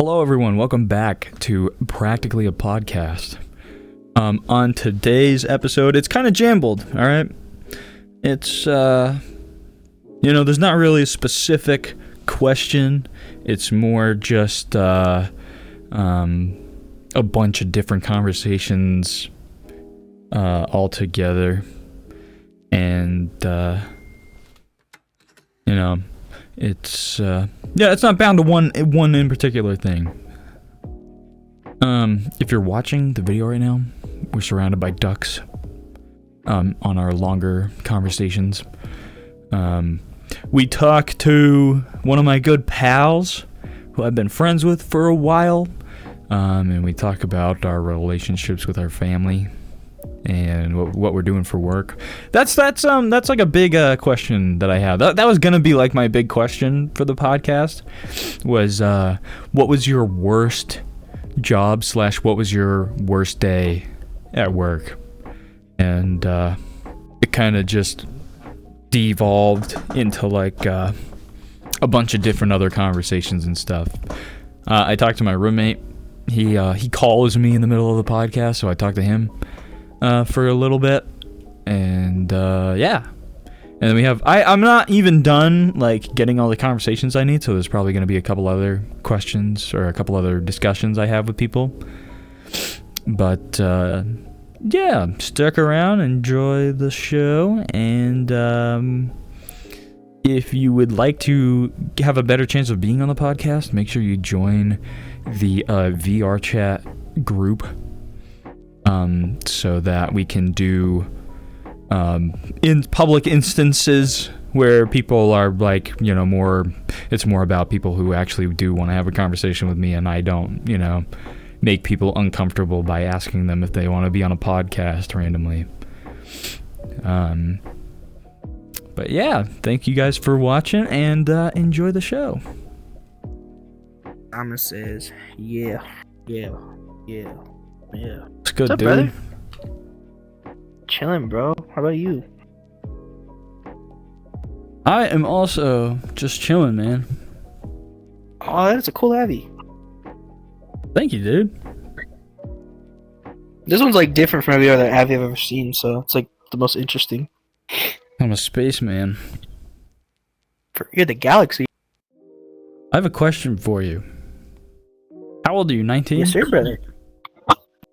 Hello, everyone. Welcome back to Practically a Podcast. On today's episode, it's kind of jambled, all right? It's, there's not really a specific question. It's more just a bunch of different conversations all together. And, it's not bound to one in particular thing. If you're watching the video right now, we're surrounded by ducks on our longer conversations. We talk to one of my good pals who I've been friends with for a while, and we talk about our relationships with our family and what we're doing for work. That's like a big question that I have. That was gonna be like my big question for the podcast. Was what was your worst job / what was your worst day at work? And it kind of just devolved into like a bunch of different other conversations and stuff. I talked to my roommate. He calls me in the middle of the podcast, so I talked to him for a little bit, and and then we have I'm not even done like getting all the conversations I need, so there's probably going to be a couple other questions or a couple other discussions I have with people, but stick around, enjoy the show, and if you would like to have a better chance of being on the podcast, make sure you join the VR chat group, so that we can do in public instances where people are like, it's more about people who actually do want to have a conversation with me, and I don't, make people uncomfortable by asking them if they want to be on a podcast randomly. But yeah, thank you guys for watching, and enjoy the show. Thomas says, yeah. What's good, What's up, dude? brother? Chilling, bro. How about you? I am also just chilling, man. Oh, that's a cool Abby. Thank you, dude. This one's like different from every other Abby I've ever seen, so it's like the most interesting. I'm a spaceman. You're the galaxy. I have a question for you. How old are you, 19? Yes, sir, brother.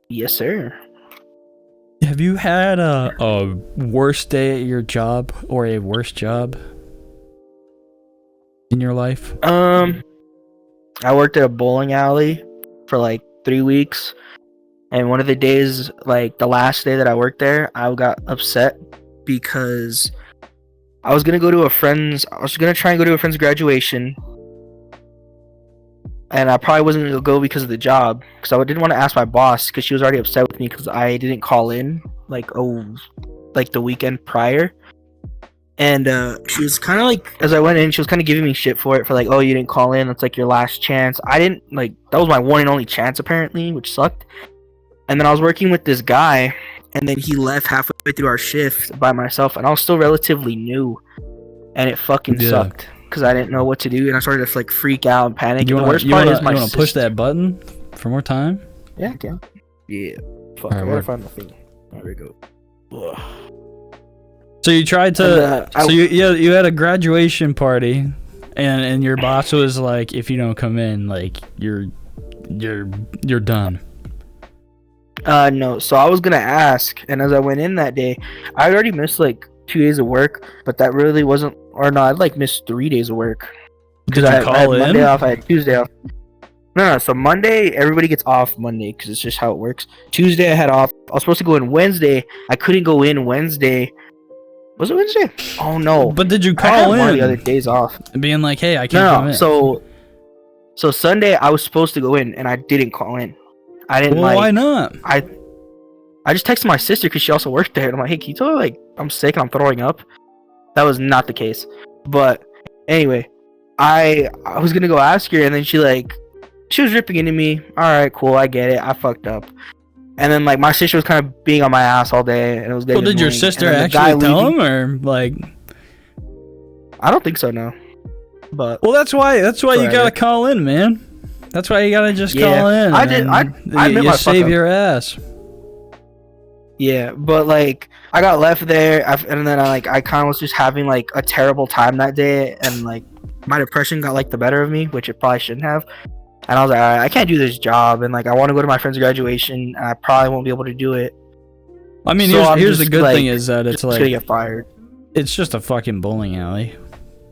Yes, sir. Have you had a worst day at your job or a worst job in your life? I worked at a bowling alley for like 3 weeks, and one of the days, like the last day that I worked there, I got upset because I was gonna try and go to a friend's graduation, and I probably wasn't gonna go because of the job, because I didn't want to ask my boss, because she was already upset with me because I didn't call in like the weekend prior. And she was kind of like, as I went in, she was kind of giving me shit for it, for like, oh, you didn't call in, that's like your last chance. I didn't, like, that was my one and only chance apparently, which sucked. And then I was working with this guy, and then he left halfway through our shift by myself, and I was still relatively new, and it fucking sucked because I didn't know what to do, and I started to like freak out and panic. You and the worst want part is my to push that button for more time? Yeah, I can. Yeah. Fuck, All right, I gotta find the thing. There we go. Ugh. So you tried to. You had a graduation party, and your boss was like, if you don't come in, like you're done. No. So I was gonna ask, and as I went in that day, I already missed like 2 days of work, but that really wasn't. Or no, I'd like missed 3 days of work because I had Monday off, I had Tuesday off. No. So Monday, everybody gets off Monday because it's just how it works. Tuesday I had off. I was supposed to go in Wednesday. I couldn't go in Wednesday. Was it Wednesday? Oh no! But did you I call had in? One of the other days off. Being like, hey, I can't come in. So Sunday I was supposed to go in, and I didn't call in. I didn't. Well, why not? I just texted my sister because she also worked there, and I'm like, hey, can you tell her like I'm sick and I'm throwing up? That was not the case. But anyway, I was gonna go ask her, and then she was ripping into me. All right, cool, I get it. I fucked up. And then like my sister was kind of being on my ass all day, and it was getting Well, did your annoying. sister actually tell him, or like? I don't think so, no. But well, that's why you gotta call in, man. That's why you gotta just Yeah, call in. I did. I admit you my fuck save up. your ass. Yeah, but like I got left there, and then I kind of was just having like a terrible time that day, and like my depression got like the better of me, which it probably shouldn't have. And I was like, all right, I can't do this job, and like I want to go to my friend's graduation, and I probably won't be able to do it. I mean, So here's the just, good like, thing is that it's just gonna like get fired. it's just a fucking bowling alley,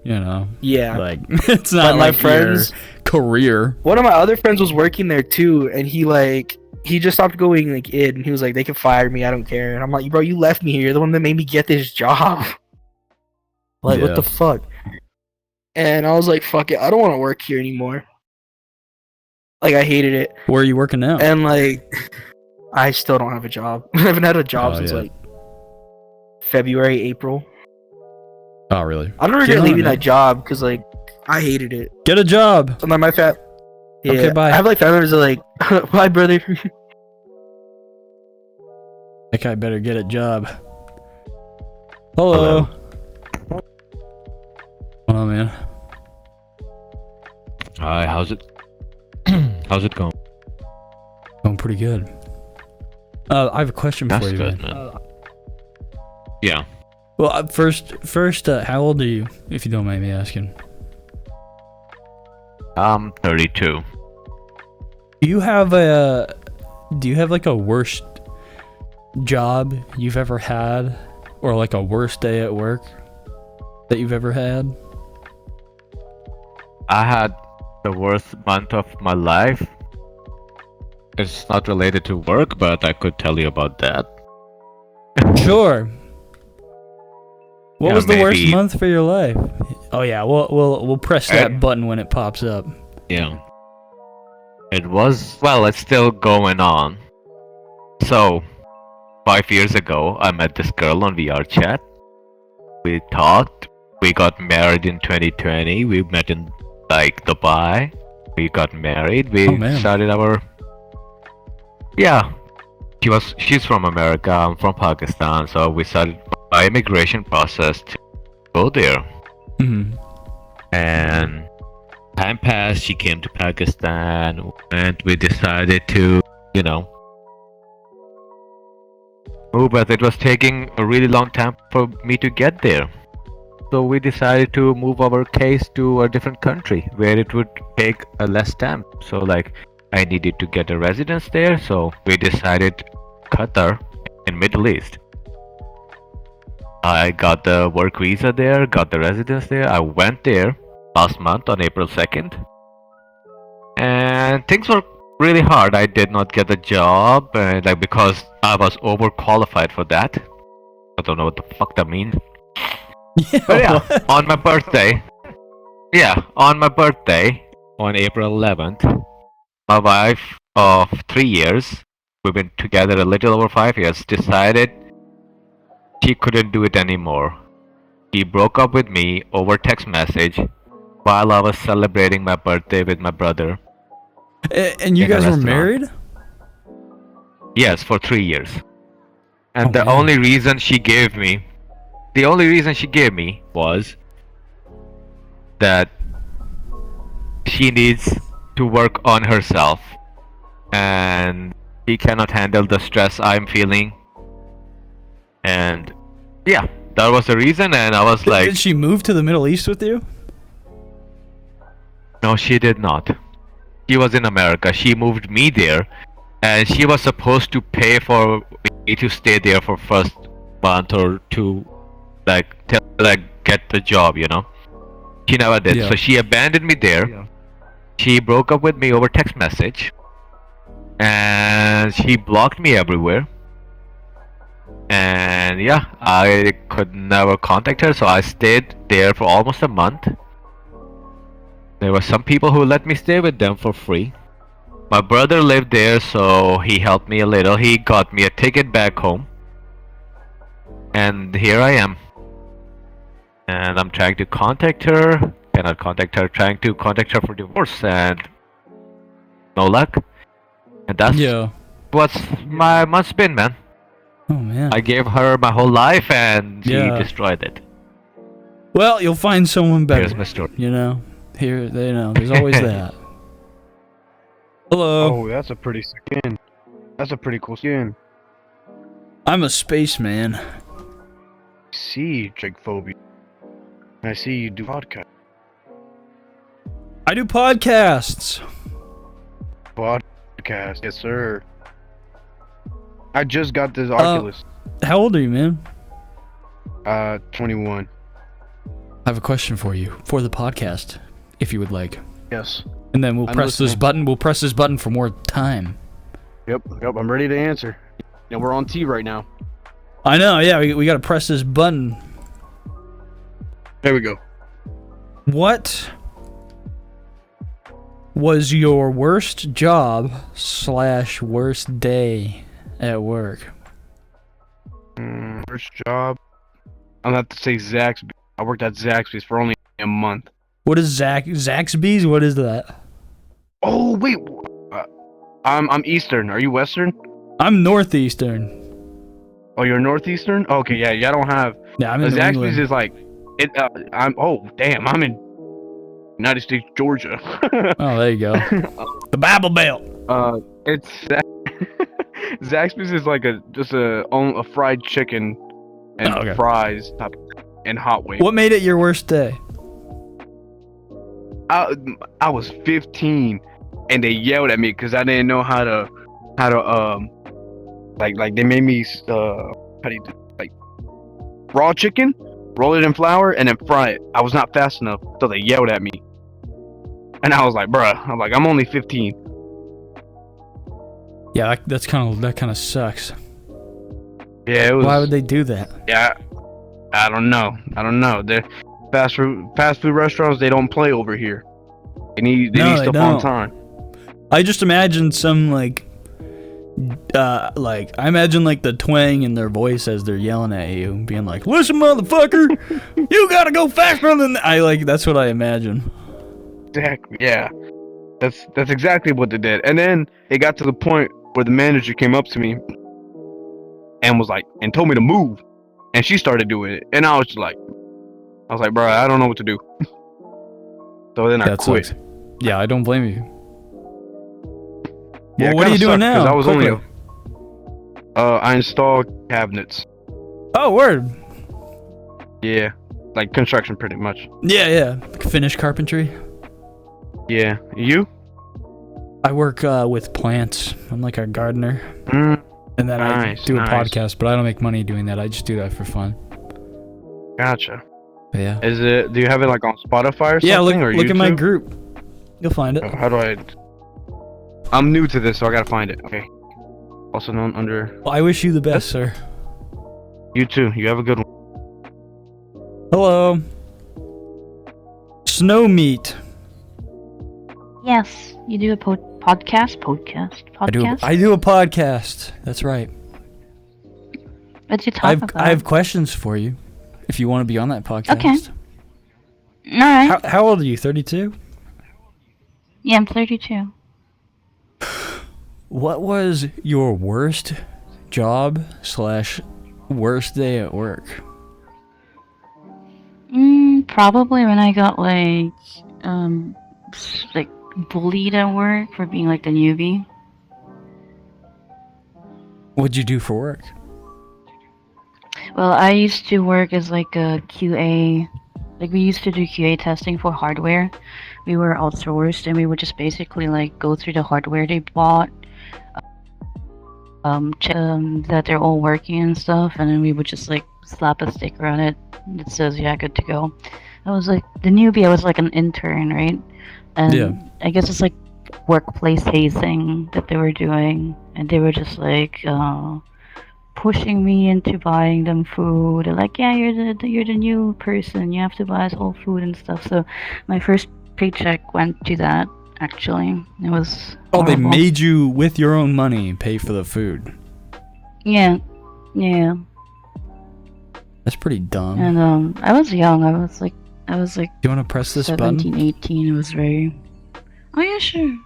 you know. Yeah, Like it's not but my like friends, your career. one of my other friends was working there too, and he just stopped going like in, and he was like, they can fire me, I don't care. And I'm like, bro, you left me here. You're the one that made me get this job. Like, Yeah. what the fuck? And I was like, fuck it, I don't want to work here anymore. Like, I hated it. Where are you working now? And like, I still don't have a job. I haven't had a job since like February, April. Oh, really? I don't regret leaving that job because like I hated it. Get a job. So my fat. Yeah, Okay, bye. I have like family members that are like, bye, brother. That guy better get a job. Hello. Hold on, man. Hi, how's it? How's it going? Going pretty good. I have a question for That's you, good, man. man. Yeah. Well, first, how old are you, if you don't mind me asking? I'm 32. Do you have like a worst job you've ever had, or like a worst day at work that you've ever had? I had the worst month of my life. It's not related to work, but I could tell you about that. Sure. What Yeah, was the worst maybe- month for your life? Oh yeah, we'll press that button when it pops up. Yeah. It was, well, it's still going on. So, 5 years ago, I met this girl on VR chat. We talked. We got married in 2020. We met in like Dubai. We got married. We started our. Yeah, she's from America. I'm from Pakistan. So we started our immigration process to go there. Mm-hmm. And time passed. She came to Pakistan, and we decided to, move. But it was taking a really long time for me to get there. So we decided to move our case to a different country where it would take a less time. So like I needed to get a residence there, so we decided Qatar in Middle East. I got the work visa there, got the residence there. I went there last month on April 2nd. And things were really hard. I did not get a job because I was overqualified for that. I don't know what the fuck that means. But yeah, on my birthday, on April 11th, my wife of 3 years, we've been together a little over 5 years, decided she couldn't do it anymore. She broke up with me over text message while I was celebrating my birthday with my brother. And you guys were married? Yes, for 3 years. And the only reason she gave me was that she needs to work on herself and she cannot handle the stress I'm feeling. And yeah, that was the reason. And I was like, did she move to the Middle East with you? No, she did not. She was in America. She moved me there, and she was supposed to pay for me to stay there for first month or two, get the job, She never did. Yeah. So she abandoned me there. Yeah. She broke up with me over text message, and she blocked me everywhere. And yeah, I could never contact her, so I stayed there for almost a month. There were some people who let me stay with them for free. My brother lived there, so he helped me a little. He got me a ticket back home. And here I am. And I'm trying to contact her. Cannot contact her. Trying to contact her for divorce, and no luck. And that's what's my month's been, man. Oh man. I gave her my whole life, and she destroyed it. Well, you'll find someone better. Here's my story. There's always that. Hello. Oh, that's a pretty skin. That's a pretty cool skin. I'm a spaceman. See, Jake Phobia. I see you do podcast. I do podcasts. Podcast, yes, sir. I just got this Oculus. How old are you, man? 21. I have a question for you for the podcast, if you would like. Yes. And then we'll I'm press this listening. button. We'll press this button for more time. Yep, I'm ready to answer. And we're on T right now. I know, yeah, we gotta press this button. There we go. What was your worst job / worst day at work? First job. I'm gonna have to say Zaxby's. I worked at Zaxby's for only a month. What is Zaxby's? What is that? Oh wait, I'm Eastern. Are you Western? I'm Northeastern. Oh, you're Northeastern. Okay, yeah, I don't have. Yeah, I'm in New Zaxby's England. is like it. I'm. Oh, damn, I'm in United States, Georgia. Oh, there you go. The Bible Belt. It's Zaxby's is like just a fried chicken and Oh, okay. fries type of thing, and hot wings. What made it your worst day? I was 15 and they yelled at me because I didn't know how to like they made me how do you do like raw chicken, roll it in flour and then fry it. I was not fast enough, so they yelled at me, and I was like, bruh, I'm only 15. Yeah, that kind of sucks. Yeah, it was. Why would they do that? Yeah, I don't know. They're fast food restaurants. They don't play over here. They need stuff on time. I just imagine some I imagine like the twang in their voice as they're yelling at you, being like, "Listen, motherfucker, you gotta go faster than that." That's what I imagine. Exactly. Yeah, that's exactly what they did. And then it got to the point where the manager came up to me and was like, and told me to move, and she started doing it, and I was like, bro, I don't know what to do. So then I quit. Sucks. Yeah, I don't blame you. Yeah, Well, what are you doing now? Because I was Quickly. I installed cabinets. Oh, word. Yeah, like construction, pretty much. Yeah. Finish carpentry. Yeah, you? I work with plants. I'm like a gardener. And then I do a nice. podcast, but I don't make money doing that. I just do that for fun. Gotcha. But yeah. Do you have it like on Spotify or something? Yeah, look or at my YouTube? group. You'll find it. How do I? I'm new to this, so I gotta find it. Okay. Also known under. Well, I wish you the best, sir. You too. You have a good one. Hello. Snow meat. Yes, you do a podcast. I do a podcast. That's right. What do you talk about? I have questions for you, if you want to be on that podcast. Okay. All right. How old are you? 32? Yeah, I'm 32. What was your worst job / worst day at work? Probably when I got like bullied at work for being like the newbie. What'd you do for work? Well, I used to work as like a QA. Like we used to do QA testing for hardware. We were outsourced, and we would just basically like go through the hardware they bought, check that they're all working and stuff, and then we would just like slap a sticker on it that says yeah, good to go. I was like the newbie. I was like an intern, right? And Yeah. I guess it's like workplace hazing that they were doing, and they were just like pushing me into buying them food. They're like, yeah, you're the new person. You have to buy us all food and stuff. So my first paycheck went to that. Actually, it was. Oh, they horrible. made you with your own money pay for the food. Yeah. That's pretty dumb. And I was young. I was like Do you want to press this 17, button? 18. It was very. Oh yeah, sure.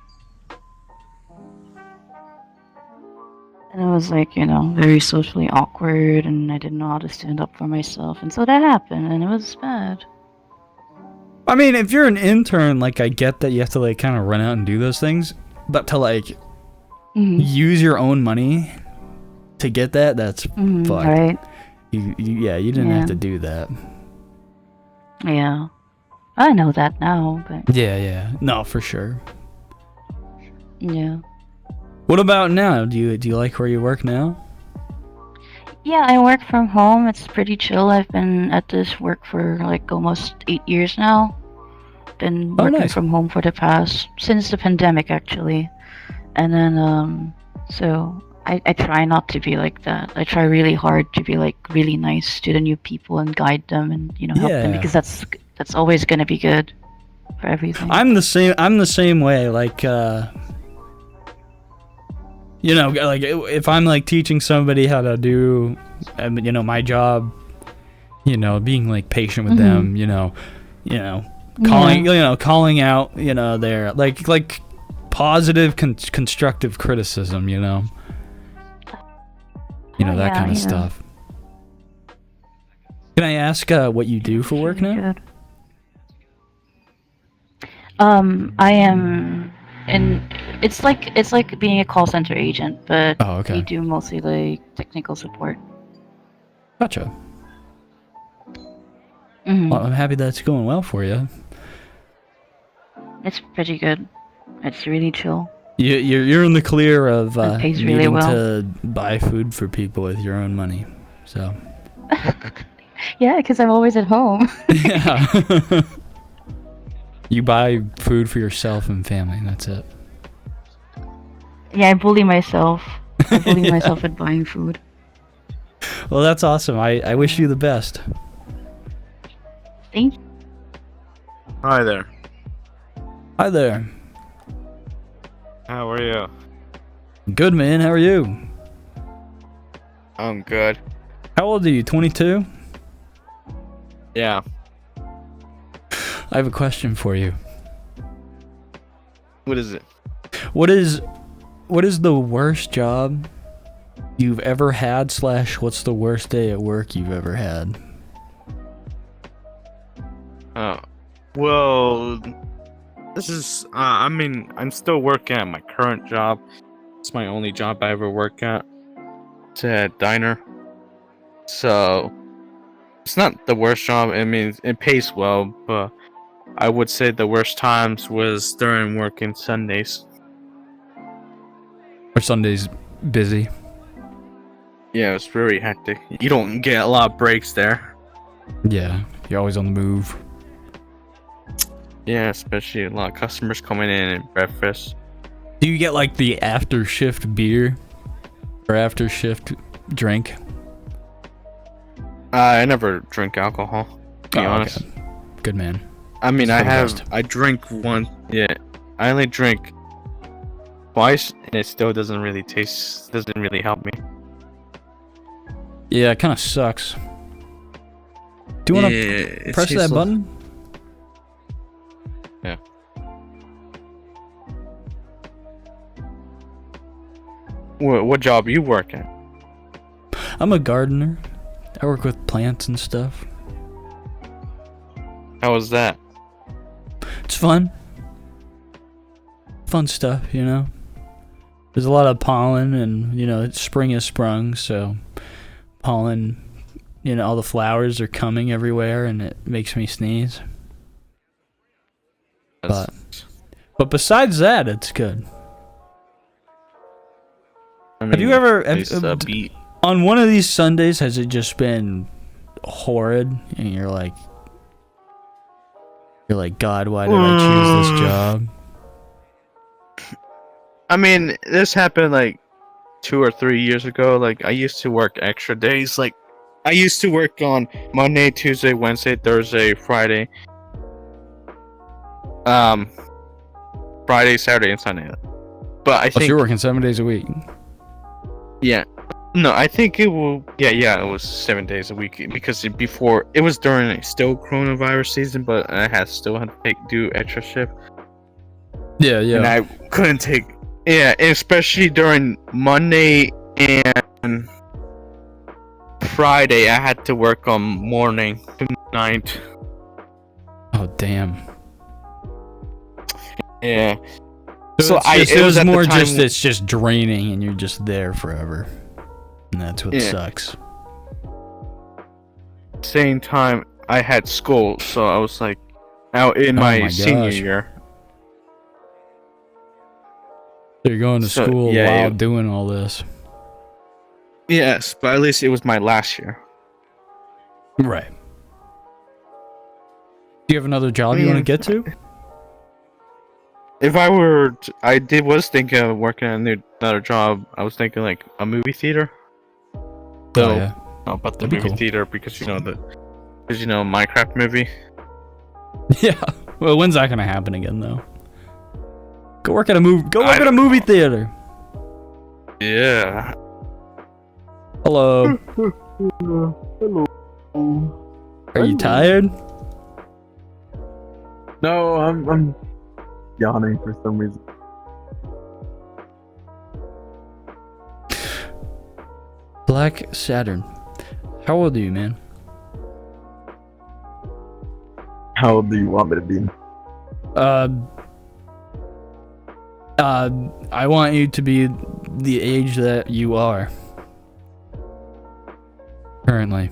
And I was like, very socially awkward, and I didn't know how to stand up for myself, and so that happened, and it was bad. I mean, if you're an intern, like I get that you have to like kind of run out and do those things, But to like Mhm. use your own money to get that's Mhm, fucked. right. You didn't Yeah. have to do that. Yeah. I know that now, but Yeah. No, for sure. yeah. What about now? Do you like where you work now? Yeah, I work from home. It's pretty chill. I've been at this work for like almost 8 years now. Been Oh, working nice. from home for the past since the pandemic actually. And then so I try not to be like that. I try really hard to be like really nice to the new people and guide them and help them, Yeah. because that's always gonna be good for everything. I'm the same way. Like, like if I'm like teaching somebody how to do, my job, being like patient with them, calling, calling out, their like positive, constructive criticism, that yeah, kind of yeah. stuff. Can I ask what you do for work Really now? good. I am in. It's like being a call center agent, but Oh, okay. we do mostly like technical support. Gotcha. Mhm. Well, I'm happy that's going well for you. It's pretty good. It's really chill. You're in the clear of It pays really needing well. to buy food for people with your own money. So Yeah, because I'm always at home. yeah, you buy food for yourself and family. That's it. Yeah, I bully myself. I bully Yeah. myself at buying food. Well, that's awesome. I wish you the best. Thank you. Hi there. Hi there. How are you? Good, man. How are you? I'm good. How old are you? 22? Yeah. I have a question for you. What is it? What is the worst job you've ever had / what's the worst day at work you've ever had? Oh. Well, this is, I'm still working at my current job. It's my only job I ever work at. It's a diner. So, it's not the worst job. I mean, it pays well, but I would say the worst times was during working Sundays. Or Sunday's busy? Yeah, it's very hectic. You don't get a lot of breaks there. Yeah, you're always on the move. Yeah, especially a lot of customers coming in at breakfast. Do you get like the after shift beer or after shift drink? I never drink alcohol, to be honest. Okay. Good man. I mean, It's for the best. I drink one, yeah. I only drink twice, and it still doesn't really help me. Yeah, it kind of sucks. Do you want to press that button? Yeah. What job you work at? I'm a gardener. I work with plants and stuff. How was that? It's fun. Fun stuff, There's a lot of pollen and, spring has sprung, so pollen, all the flowers are coming everywhere and it makes me sneeze. But besides that, it's good. I Have you mean, ever... it's a beat. On one of these Sundays, has it just been horrid and you're like, God, why did I choose this job? I mean, this happened like 2 or 3 years ago. Like, I used to work extra days. Like, I used to work on Monday, Tuesday, Wednesday, Thursday, Friday. Friday, Saturday, and Sunday. But I So think you're working 7 days a week. yeah. No, I think it will. Yeah, it was 7 days a week because before it was during still coronavirus season, but I still had to do extra shift, Yeah. and I couldn't take. Yeah, especially during Monday and Friday, I had to work on morning to night. Oh, damn. Yeah, So So it's it was at the more time- just it's just draining, and you're just there forever, and that's what Yeah. sucks. Same time I had school, so I was like out in Oh my, my senior gosh. year. So you're going to So, school yeah, while doing all this, Yes, but at least it was my last year. right? Do you have another job you want to get to? If I was thinking of working another job. I was thinking like a movie theater. So, Oh yeah. about the That'd be movie cool. theater because Minecraft movie. Yeah. Well, when's that gonna happen again, though? Go work at a movie theater. Yeah. Hello. Hello. Are you tired? No, I'm yawning for some reason. Black Saturn. How old are you, man? How old do you want me to be? I want you to be the age that you are currently.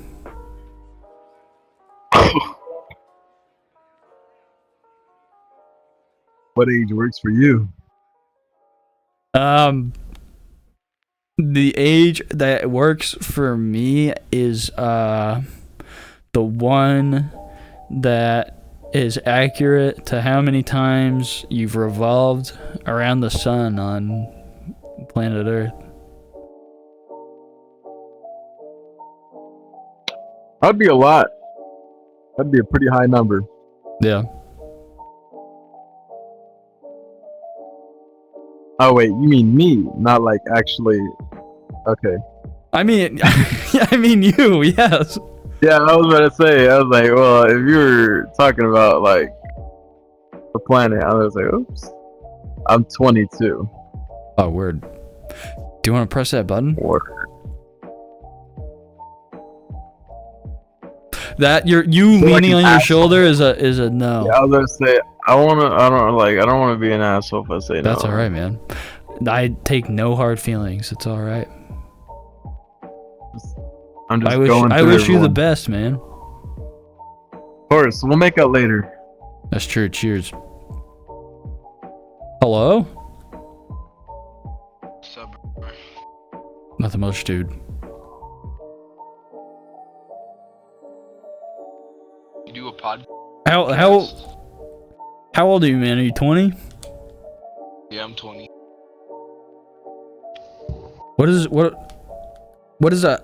What age works for you? The age that works for me is the one that is accurate to how many times you've revolved around the sun on planet Earth. That'd be a lot. That'd be a pretty high number. Yeah. Oh wait, you mean me, not like actually. Okay. I mean, I mean you. Yes. Yeah, I was about to say. I was like, well, if you were talking about like the planet, I was like, oops. I'm 22. Oh, word. Do you want to press that button? Word. That you Feel like leaning an on your asshole. shoulder is a no. Yeah, I was gonna say I don't want to be an asshole if I say no. That's all right, man. I take no hard feelings. It's all right. I'm just I wish going I through wish you the everyone. best, man. Of course, we'll make out later. That's true. Cheers. Hello? Nothing much, dude. You do a pod? How old are you, man? Are you 20? Yeah, I'm 20. What is that?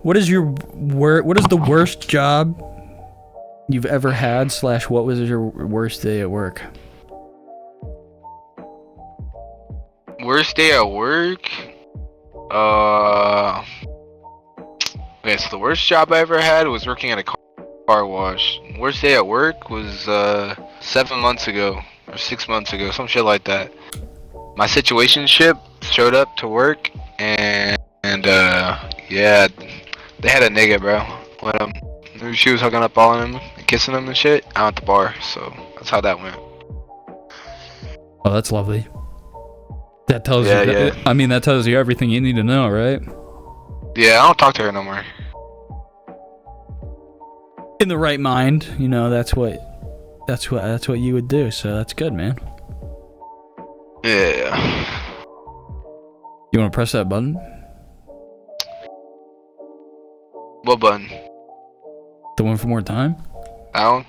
What is the worst job you've ever had / what was your worst day at work? Worst day at work? Okay, so the worst job I ever had was working at a car wash. Worst day at work was 7 months ago or 6 months ago, some shit like that. My situationship showed up to work and yeah, they had a nigga, bro. When she was hooking up on him and kissing him and shit out at the bar. So that's how that went. Oh, that's lovely. That tells you. Yeah. I mean, that tells you everything you need to know, right? Yeah, I don't talk to her no more. In the right mind, you know, that's what you would do. So that's good, man. Yeah. You want to press that button? What button? The one for more time? Nah,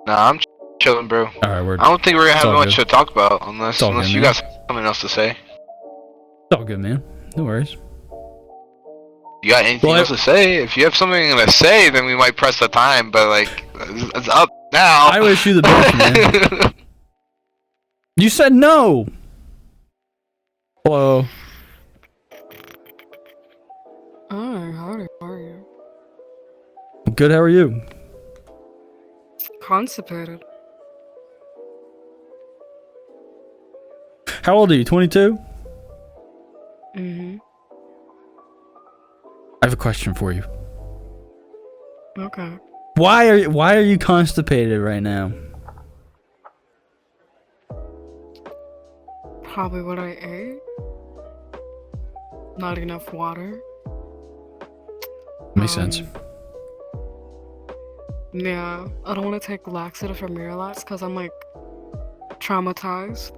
I'm chilling, bro. All right, we're. I don't think we're gonna It's have all much good. to talk about unless It's all good, you man. got something else to say. It's all good, man. No worries. You got anything Well, else to say? If you have something to say, then we might press the time. But like, it's up now. I wish you the best, man. You said no. Hello. Hi, how are you? Good. How are you? Constipated. How old are you? 22? Mm-hmm. I have a question for you. Okay. Why are you constipated right now? Probably what I ate. Not enough water. Makes sense. Yeah, I don't want to take laxative for Miralax because I'm like traumatized.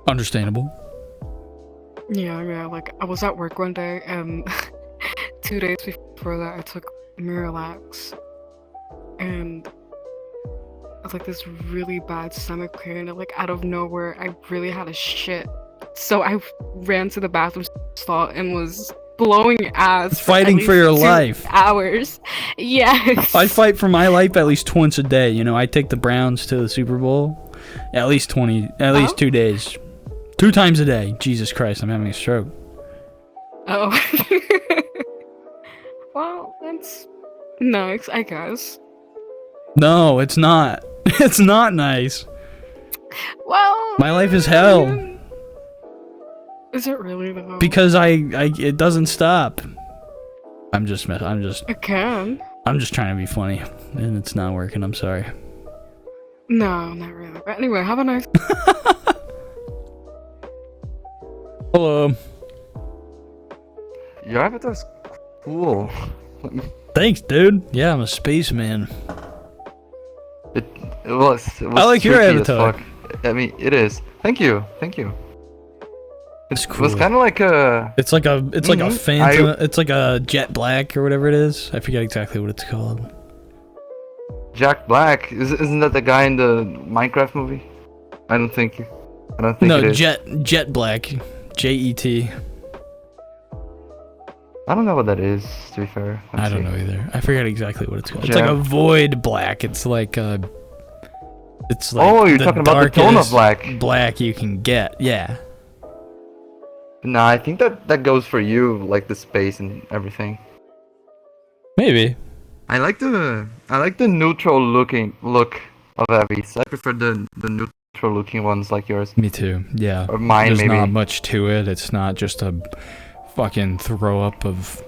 Understandable. Yeah, like I was at work one day and 2 days before that I took Miralax and I was like this really bad stomach pain and like out of nowhere I really had a shit. So I ran to the bathroom stall and was blowing ass Fighting for your 2 life. hours. Yes. I fight for my life at least once a day. You know, I take the Browns to the Super Bowl at least 2 days. 2 times a day. Jesus Christ, I'm having a stroke. Oh. Well, that's nice, I guess. No, it's not. It's not nice. Well, My life is hell. Is it really though? Because it doesn't stop. I'm just It can. I'm just trying to be funny, and it's not working. I'm sorry. No, not really. But anyway, have a nice. Hello. Your avatar's cool. Thanks, dude. Yeah, I'm a spaceman. It was I like your tricky as avatar. fuck. I mean, it is. Thank you. It's It was cool. kind of like a. It's like a Mhm. phantom. It's like a jet black or whatever it is. I forget exactly what it's called. Jack Black. Isn't that the guy in the Minecraft movie? I don't think No, it is. jet black. Jet. I don't know what that is, to be fair. I don't know either. I forget exactly what it's called. It's Jet- like a void black. It's like it's like Oh, you're talking about the tone of darkest black. black you can get. Yeah. Nah, I think that goes for you, like the space and everything. Maybe. I like the neutral look of Avi's. I prefer the neutral looking ones like yours. Me too. Yeah. Or mine, There's maybe. not much to it. It's not just a fucking throw up of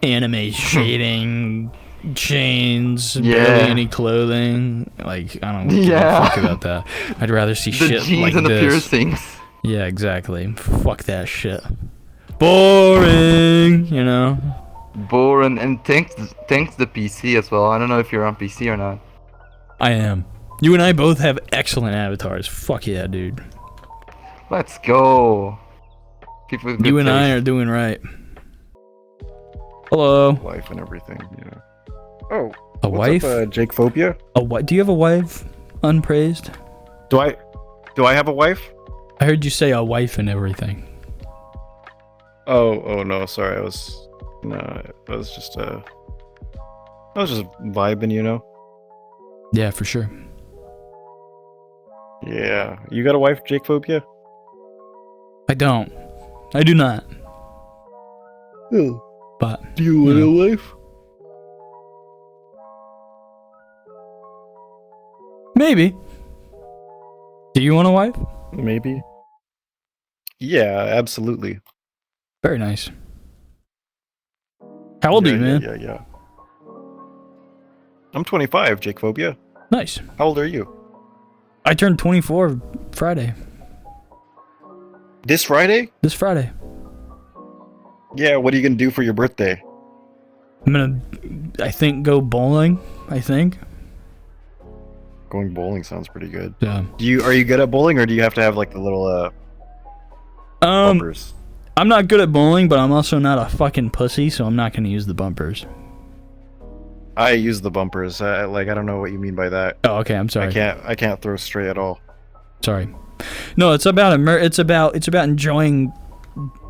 anime shading, chains, Yeah. barely any clothing. Like, I don't give Yeah. a fuck about that. I'd rather see The shit jeans like and the this. piercings. Yeah, exactly. Fuck that shit. Boring, you know? Boring, and thanks the PC as well. I don't know if you're on PC or not. I am. You and I both have excellent avatars. Fuck yeah, dude. Let's go. People with good You and I taste. are doing right. Hello. Wife and everything, you know. Oh, A wife? Jake Phobia? Do you have a wife? Unpraised? Do I have a wife? I heard you say a wife and everything. Oh no, sorry. I was just vibing, you know. Yeah, for sure. Yeah, you got a wife, Jake Phobia? I don't. I do not. Oh. But Do you want a wife? maybe. Do you want a wife? Maybe. Yeah, absolutely. Very nice. How old are you, man? Yeah. I'm 25, Jake Phobia. Nice. How old are you? I turned 24 Friday. This Friday? This Friday. Yeah, what are you gonna do for your birthday? I'm gonna, I think, go bowling. I think. Going bowling sounds pretty good. Yeah. Are you good at bowling, or do you have to have like the little bumpers? I'm not good at bowling, but I'm also not a fucking pussy, so I'm not gonna use the bumpers. I use the bumpers. I don't know what you mean by that. Oh, okay. I'm sorry. I can't throw straight at all. Sorry. No, it's about it's about enjoying,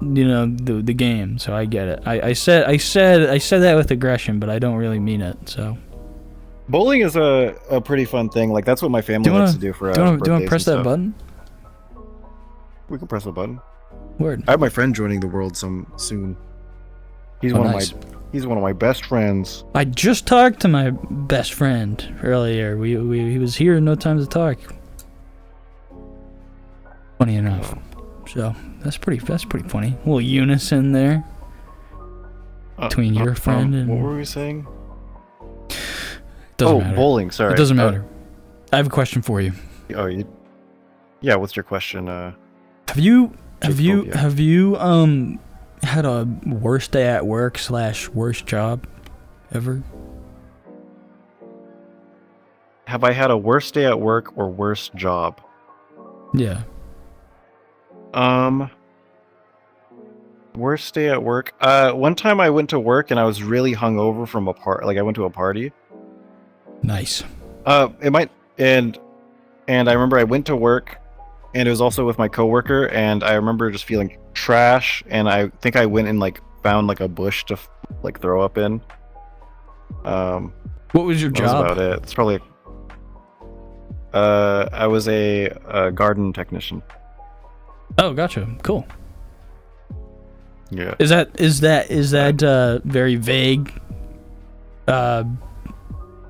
you know, the game. So I get it. I said that with aggression, but I don't really mean it. So. Bowling is a pretty fun thing. Like that's what my family likes to do for do you want to birthdays press and that stuff. button? We can press the button. Word. I have my friend joining the world soon. He's Oh, one nice. he's one of my best friends. I just talked to my best friend earlier. He was here. No time to talk. Funny enough. So that's pretty funny. A little unison there between your friend and. What were we saying? Doesn't matter. Bowling. Sorry. It doesn't matter. I have a question for you. Oh, you. Yeah, what's your question? Have you Jacob, had a worst day at work / worst job ever? have I had a worst day at work or worst job? Yeah. Worst day at work. One time I went to work and I was really hungover from I went to a party. Nice. It might and I remember I went to work, and it was also with my coworker, and I remember just feeling trash, and I think I went and like found like a bush to like throw up in. What was your That was job? about it. It's probably. I was a garden technician. Oh, gotcha. Cool. Yeah. Is that very vague?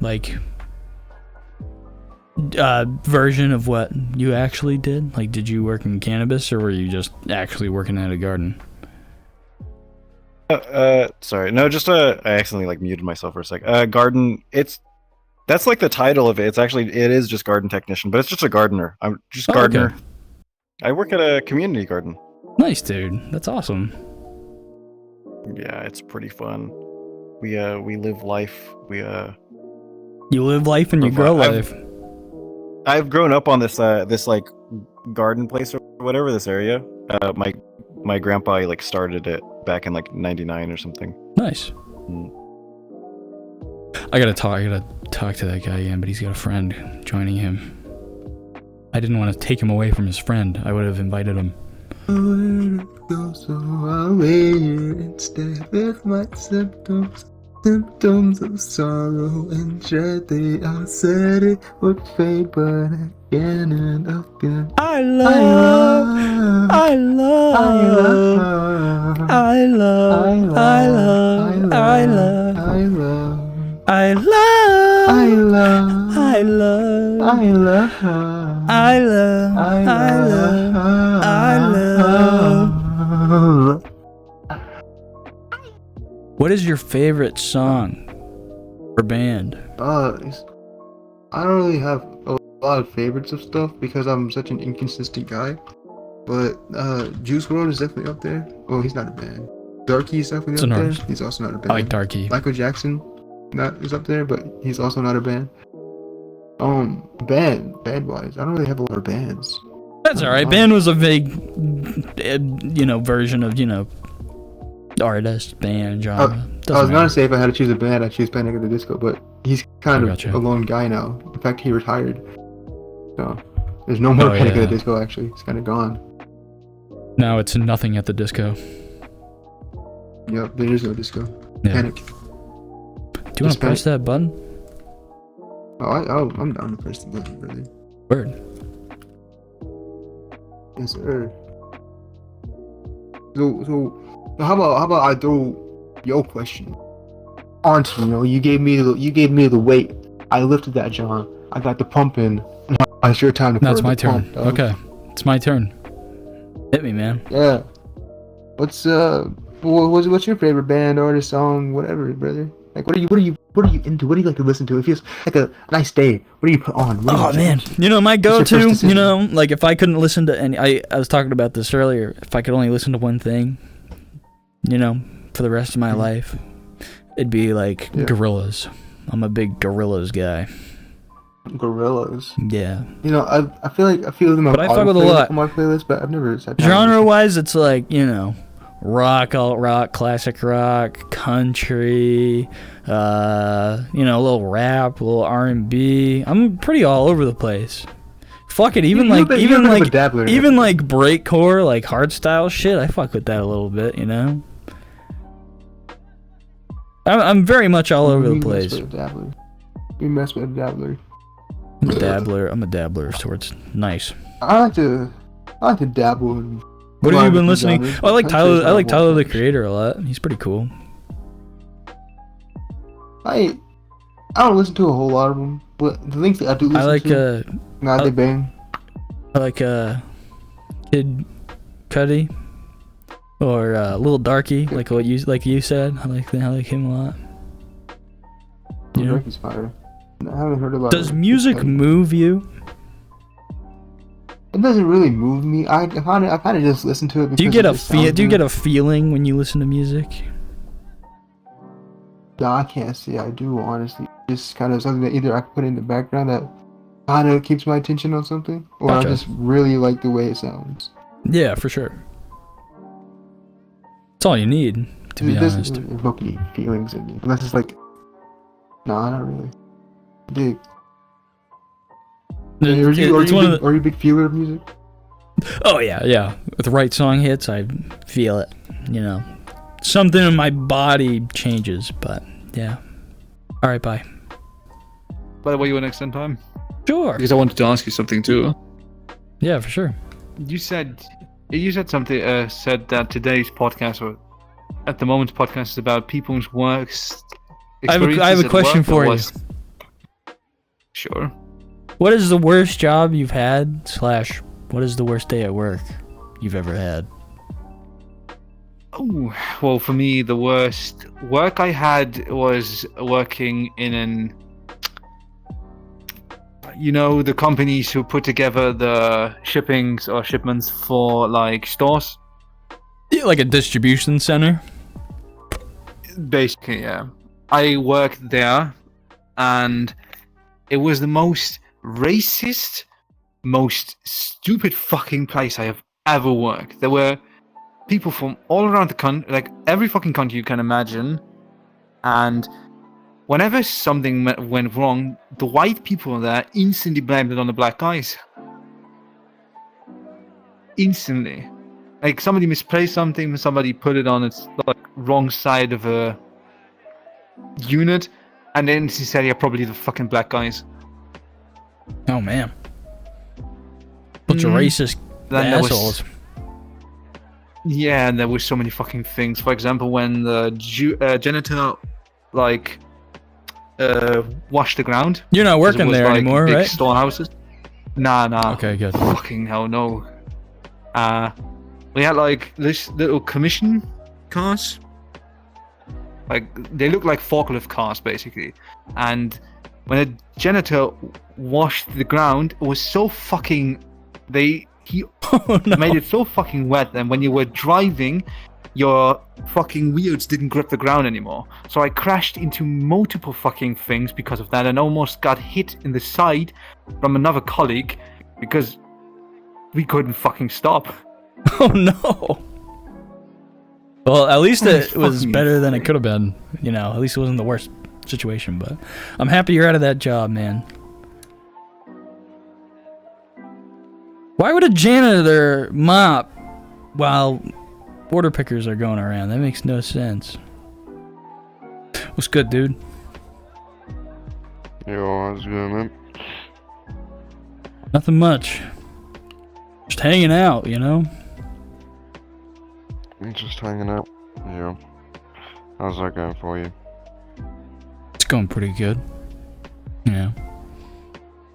Like version of what you actually did? Like, did you work in cannabis, or were you just actually working at a garden? Sorry. No, just I accidentally like muted myself for a sec. Garden. That's like the title of it. It is just garden technician, but it's just a gardener. I'm just gardener. Okay. I work at a community garden. Nice, dude. That's awesome. Yeah, it's pretty fun. We live life. You live life and you grow life. I've grown up on this like garden place or whatever, this area. My grandpa like started it back in like '99 or something. Nice. I gotta talk to that guy again, but he's got a friend joining him. I didn't want to take him away from his friend. I would have invited him. Instead with my symptoms of sorrow and dread, they all said it would fade, but again and again. I love. What is your favorite song or band? I don't really have a lot of favorites of stuff because I'm such an inconsistent guy. But Juice WRLD is definitely up there. Well, he's not a band. Darky is definitely up there. He's also not a band. I like Darky. Michael Jackson is up there, but he's also not a band. Band wise, I don't really have a lot of bands. That's alright. Band was a vague, version of, artist, band, genre. I was gonna say if I had to choose a band, I'd choose Panic at the Disco, but he's kind of a lone guy now. In fact, he retired. So there's no more Panic at the Disco. Actually, it's kind of gone. Now it's nothing at the disco. Yep, there is no disco. Yeah. Panic. Do you want to press that button? I'm down to press the button, brother. Word. Yes, sir. So how about I throw your question onto you? You gave me the weight. I lifted that, John. I got the pump in. Now it's your time to. Now it's my turn. Okay, it's my turn. Hit me, man. Yeah. What's your favorite band, artist, song, whatever, brother? Like, what are you into? What do you like to listen to? It feels like a nice day. What do you put on? Oh man, my go-to. Like if I couldn't listen to any, I was talking about this earlier. If I could only listen to one thing, for the rest of my life, it'd be like Gorillaz. I'm a big Gorillaz guy. Gorillaz. Yeah. I feel them. But I fuck with a lot on my playlist, but I've never. Genre-wise, it's like rock, alt rock, classic rock, country, a little rap, a little R&B. I'm pretty all over the place. Fuck it, even breakcore, like hardstyle shit. I fuck with that a little bit, I'm very much all over the place. You mess with a dabbler. I'm a dabbler of sorts. Nice. I like to dabble in. What have you been listening? Oh, I like Tyler the Creator a lot. He's pretty cool. I don't listen to a whole lot of them, but the things that I do listen to, they bang. I like Kid Cudi or Lil Darky, like you said. I like him a lot. Darky's fire. I haven't heard about. Does music move you? it doesn't really move me. I kind of just listen to it because Do you get it a just sounds Do you good. get a feeling when you listen to music? No, I can't say I do, honestly. Just kind of something that either I can put in the background that kind of keeps my attention on something, or I Gotcha. just really like the way it sounds. Yeah, for sure. That's all you need, to be It honest. doesn't evoke any feelings in me. Unless it's like, nah, not really. Dig. Are you a big feeler of music? Oh yeah. If the right song hits, I feel it. You know, something in my body changes, but yeah. All right, bye. By the way, you want to extend time? Sure. Because I wanted to ask you something too. Yeah, for sure. You said something. Said that today's podcast, or at the moment's podcast, is about people's works. I have a question for you. Sure. What is the worst job you've had? / what is the worst day at work you've ever had? Oh, well, for me, the worst work I had was working in the companies who put together the shippings or shipments for like stores. Yeah, like a distribution center. Basically, yeah. I worked there, and it was the most racist, most stupid fucking place I have ever worked. There were people from all around the country, like every fucking country you can imagine, and whenever something went wrong, the white people there instantly blamed it on the black guys. Instantly. Like, somebody misplaced something, somebody put it on its wrong side of a unit, and then she said, yeah, probably the fucking black guys. Oh man. Bunch of racist assholes. Yeah, and there were so many fucking things. For example, when the janitor, washed the ground. You're not working there anymore, big right? Storehouses. Nah. Okay, good. Fucking hell, no. We had this little commission cars. They look like forklift cars, basically. And when a janitor washed the ground, it was so fucking... He made it so fucking wet, and when you were driving, your fucking wheels didn't grip the ground anymore. So I crashed into multiple fucking things because of that, and almost got hit in the side from another colleague because we couldn't fucking stop. Oh no. Well, at least it was better than it could have been. At least it wasn't the worst situation, but I'm happy you're out of that job, man. Why would a janitor mop while order pickers are going around? That makes no sense. What's good, dude? Yo, how's it going, man? Nothing much. Just hanging out, I'm just hanging out. Yeah. How's that going for you? It's going pretty good. Yeah.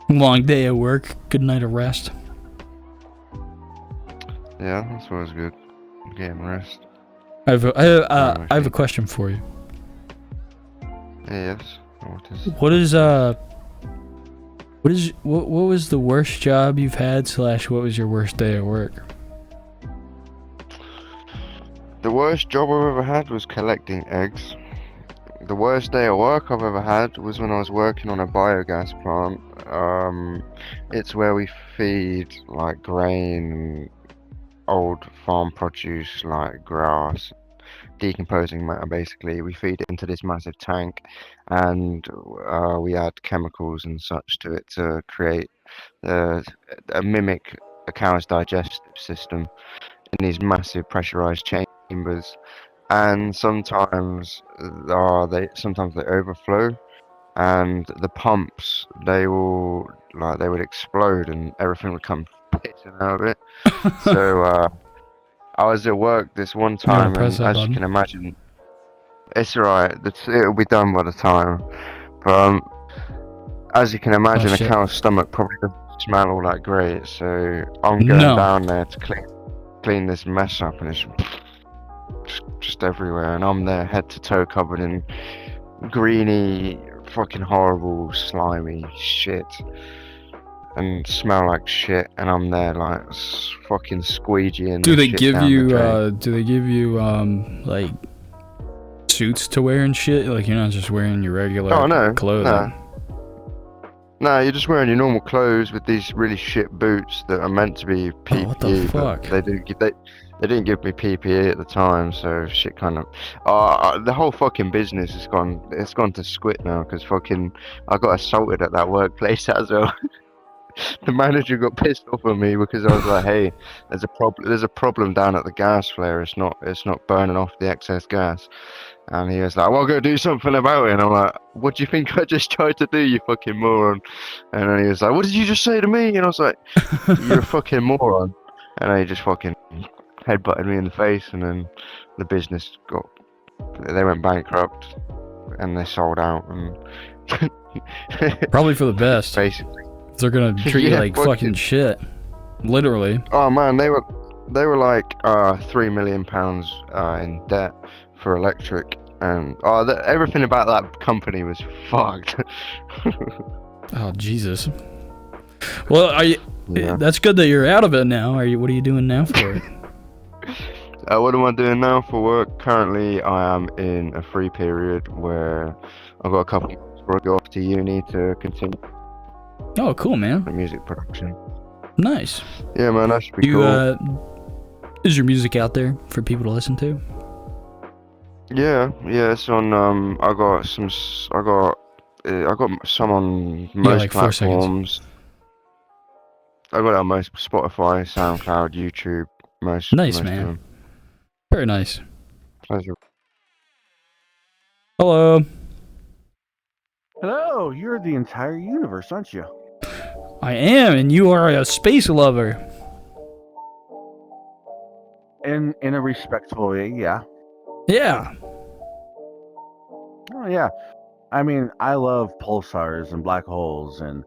Long day at work. Good night of rest. Yeah, that's always good. Getting rest. I have a question for you. Yes. What was the worst job you've had / what was your worst day at work? The worst job I've ever had was collecting eggs. The worst day at work I've ever had was when I was working on a biogas plant. It's where we feed grain, old farm produce like grass, decomposing matter basically. We feed it into this massive tank, and we add chemicals and such to it to create mimic a cow's digestive system in these massive pressurized chambers. And sometimes they overflow, and the pumps they would explode and everything would come pissing out of it. So I was at work this one time, and as you can imagine, it's alright. It'll be done by the time. But as you can imagine, a cow's stomach probably doesn't smell all that great. So I'm going down there to clean this mess up, and it's just everywhere. And I'm there head to toe covered in greeny, fucking horrible, slimy shit. and smell like shit, and I'm there like fucking squeegeeing. Do this they shit give down the you drain. do they give you like suits to wear and shit? Like you're not just wearing your regular Oh no, clothing. no, you're just wearing your normal clothes with these really shit boots that are meant to be PPE. Oh, what the fuck? But they didn't give me PPE at the time, so shit kind of. The whole fucking business has gone. It's gone to squid now because fucking I got assaulted at that workplace as well. The manager got pissed off at me because I was like, "Hey, there's a problem. There's a problem down at the gas flare. It's not burning off the excess gas." And he was like, "Well, go do something about it." And I'm like, "What do you think I just tried to do, you fucking moron?" And then he was like, "What did you just say to me?" And I was like, "You're a fucking moron." And then he just fucking headbutted me in the face. And then the business they went bankrupt, and they sold out. And Probably for the best. basically. They're gonna treat you Yeah, like fucking shit. Literally. Oh man, they were like £3 million in debt for electric, and everything about that company was fucked. Oh Jesus. Well, are you? Yeah. That's good that you're out of it now. What are you doing now for it? What am I doing now for work? Currently, I am in a free period where I've got a couple months before I go off to uni to continue Oh, cool, man. music production. Nice. Yeah, man, that should be You cool. is your music out there for people to listen to? Yeah, it's on. I got some on most like 4 seconds. platforms. I got it on most Spotify, SoundCloud, YouTube, most. Nice, most man. Of them. Very nice. Pleasure. Hello. Hello, you're the entire universe, aren't you? I am, and you are a space lover. In a respectful way, yeah. Yeah. Oh yeah. I mean, I love pulsars and black holes and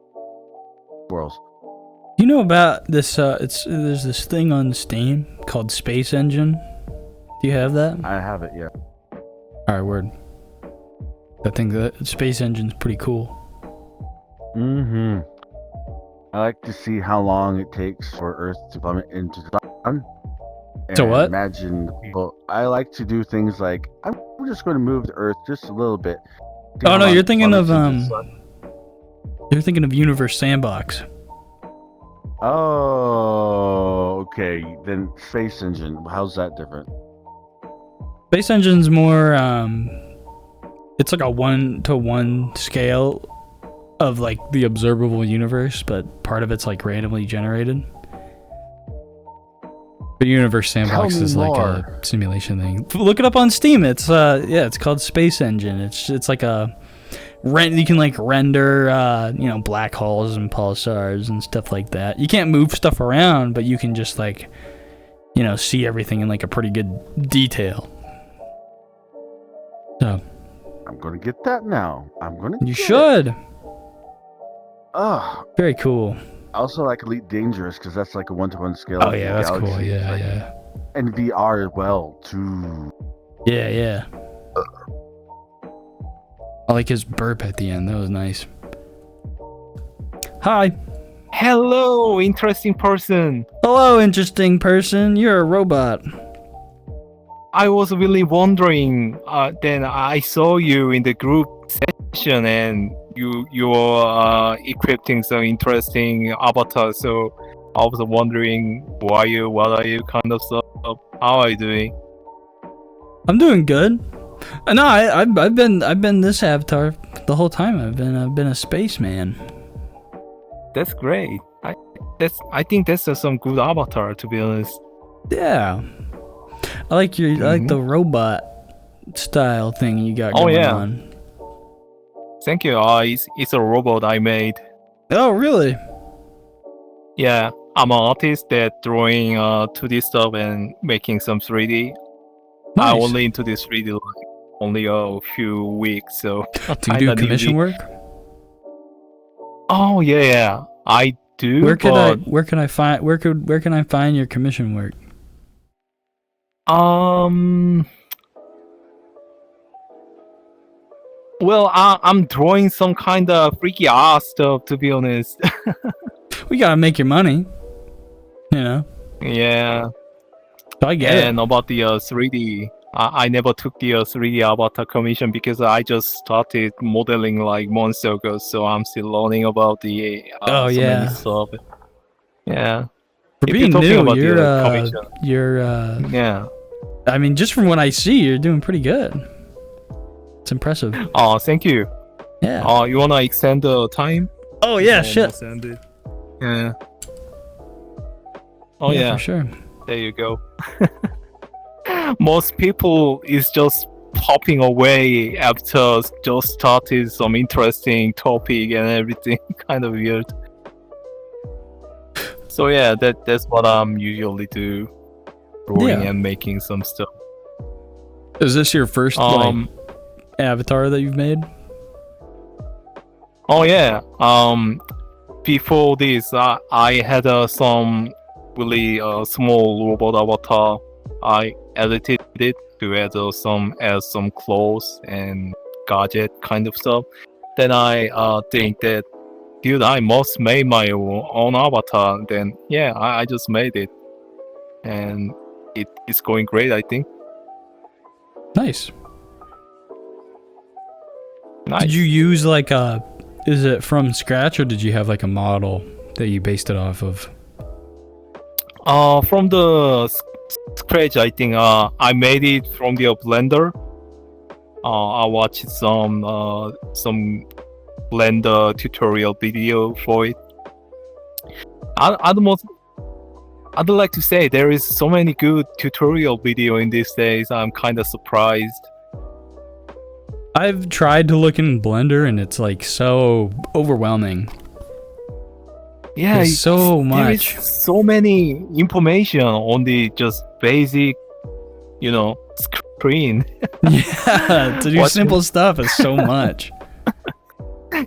swirls. You know about this? There's this thing on Steam called Space Engine. Do you have that? I have it, yeah. All right, word. I think that Space Engine's pretty cool. Mm-hmm. I like to see how long it takes for Earth to plummet into the sun. So what? Imagine people. I like to do things like I'm just going to move the Earth just a little bit. See Oh how no, long you're it thinking of plummets into the sun. You're thinking of Universe Sandbox. Oh, okay. Then Space Engine. How's that different? Space Engine's more it's like a 1-to-1 scale of like the observable universe, but part of it's like randomly generated. But Universe Sandbox is like a simulation thing. Look it up on Steam. It's it's called Space Engine. It's like a you can like render black holes and pulsars and stuff like that. You can't move stuff around, but you can just like see everything in like a pretty good detail. So I'm gonna get that now. you should. Ugh. Very cool. I also like Elite Dangerous because that's like a 1-to-1 scale. Oh of yeah, the that's galaxy. cool. Yeah, Like, yeah. And VR as well too. Yeah, yeah. I like his burp at the end. That was nice. Hi. Hello, interesting person. Hello, interesting person. You're a robot. I was really wondering. Then I saw you in the group session, and you were equipping some interesting avatar. So I was wondering, who are you? What are you? Kind of stuff. How are you doing? I'm doing good. No, I've been this avatar the whole time. I've been a spaceman. That's great. I think that's some good avatar, to be honest. Yeah. I like I like the robot style thing you got going on. Thank you. It's a robot I made. Oh, really? Yeah, I'm an artist that drawing 2D stuff and making some 3D. Nice. I'm only into this 3D like only a few weeks, so Do you do commission work? Oh yeah, I do. Where can I find your commission work? Well, I'm drawing some kind of freaky art stuff, to be honest. we gotta make your money. You know. Yeah. So I get it. And about the 3D, I never took the 3D avatar commission because I just started modeling like months ago, so I'm still learning about the Oh, so yeah. many stuff. Yeah. For If being talking new, about the, you're commission, yeah. I mean, just from what I see, you're doing pretty good. It's impressive. Oh, thank you. Yeah. You wanna extend the time? Oh yeah, It's shit. almost ended. Yeah. Oh Yeah, yeah. for sure. There you go. Most people is just popping away after just started some interesting topic and everything. Kind of weird. So yeah, that's what I'm usually do, drawing Yeah. and making some stuff. Is this your first like avatar that you've made? Oh yeah. Before this, I had some really small robot avatar. I edited it to add some clothes and gadget kind of stuff. Then I think that, dude, I must make my own avatar. Then yeah, I just made it, and it's going great, I think. Nice. Nice. Did you use like is it from scratch or did you have like a model that you based it off of? From the scratch, I think I made it from the Blender. I watched some Blender tutorial video for it. I'd like to say there is so many good tutorial video in these days. I'm kind of surprised. I've tried to look in Blender and it's like so overwhelming. Yeah, There's so there is much. so many information on the just basic, screen. Yeah, to do What- simple stuff is so much.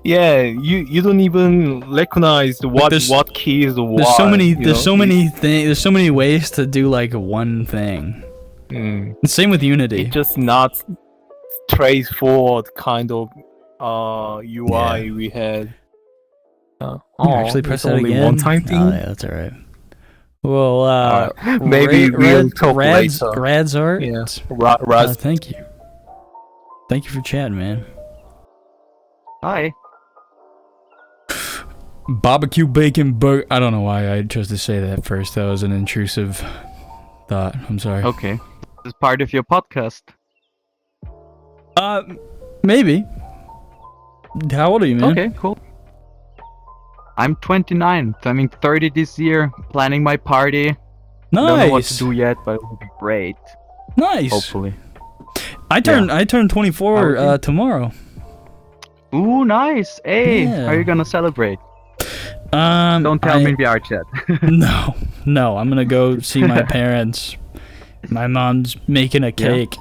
Yeah, you don't even recognize what keys what. There's so many. you There's know, so many things. There's so many ways to do like one thing. Same with Unity. It's just not straightforward kind of UI we had. You actually press it's that only again. one-time thing. Oh, yeah, that's all right. Well, Maybe we'll talk Rad's, later. Rad's art. Yeah, Rad's. Thank you. Thank you for chatting, man. Hi. Barbecue bacon burger. I don't know why I chose to say that first. That was an intrusive thought. I'm sorry. Okay. This is part of your podcast. Maybe. How old are you, man? Okay, cool. I'm 29, turning 30 this year, planning my party. Don't know what to Nice. do yet, but it will be great. Nice. Hopefully. I turn 24 tomorrow. Ooh, nice. Hey, Yeah. how are you gonna celebrate? Don't tell me in VR chat. No, I'm gonna go see my parents. My mom's making a cake,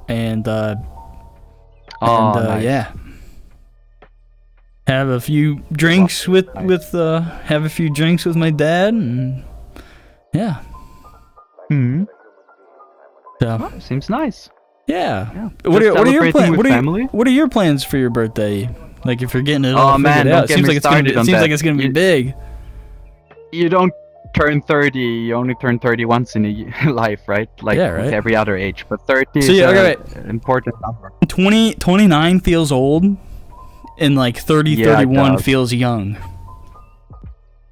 and nice. yeah, have a few drinks with have a few drinks with my dad, and yeah. So seems nice. Yeah. Just What are your celebrating plans? with family? What are your plans for your birthday? Like if you're getting it all Oh, man, figured don't out, get seems me like it's gonna be. started on Seems like that. it's gonna be big. You don't turn 30, you only turn 30 once in a life, right? Like Yeah, right. with every other age. But 30 So is yeah, an important number. 29 feels old, and like 30, Yeah, it 31 does. feels young.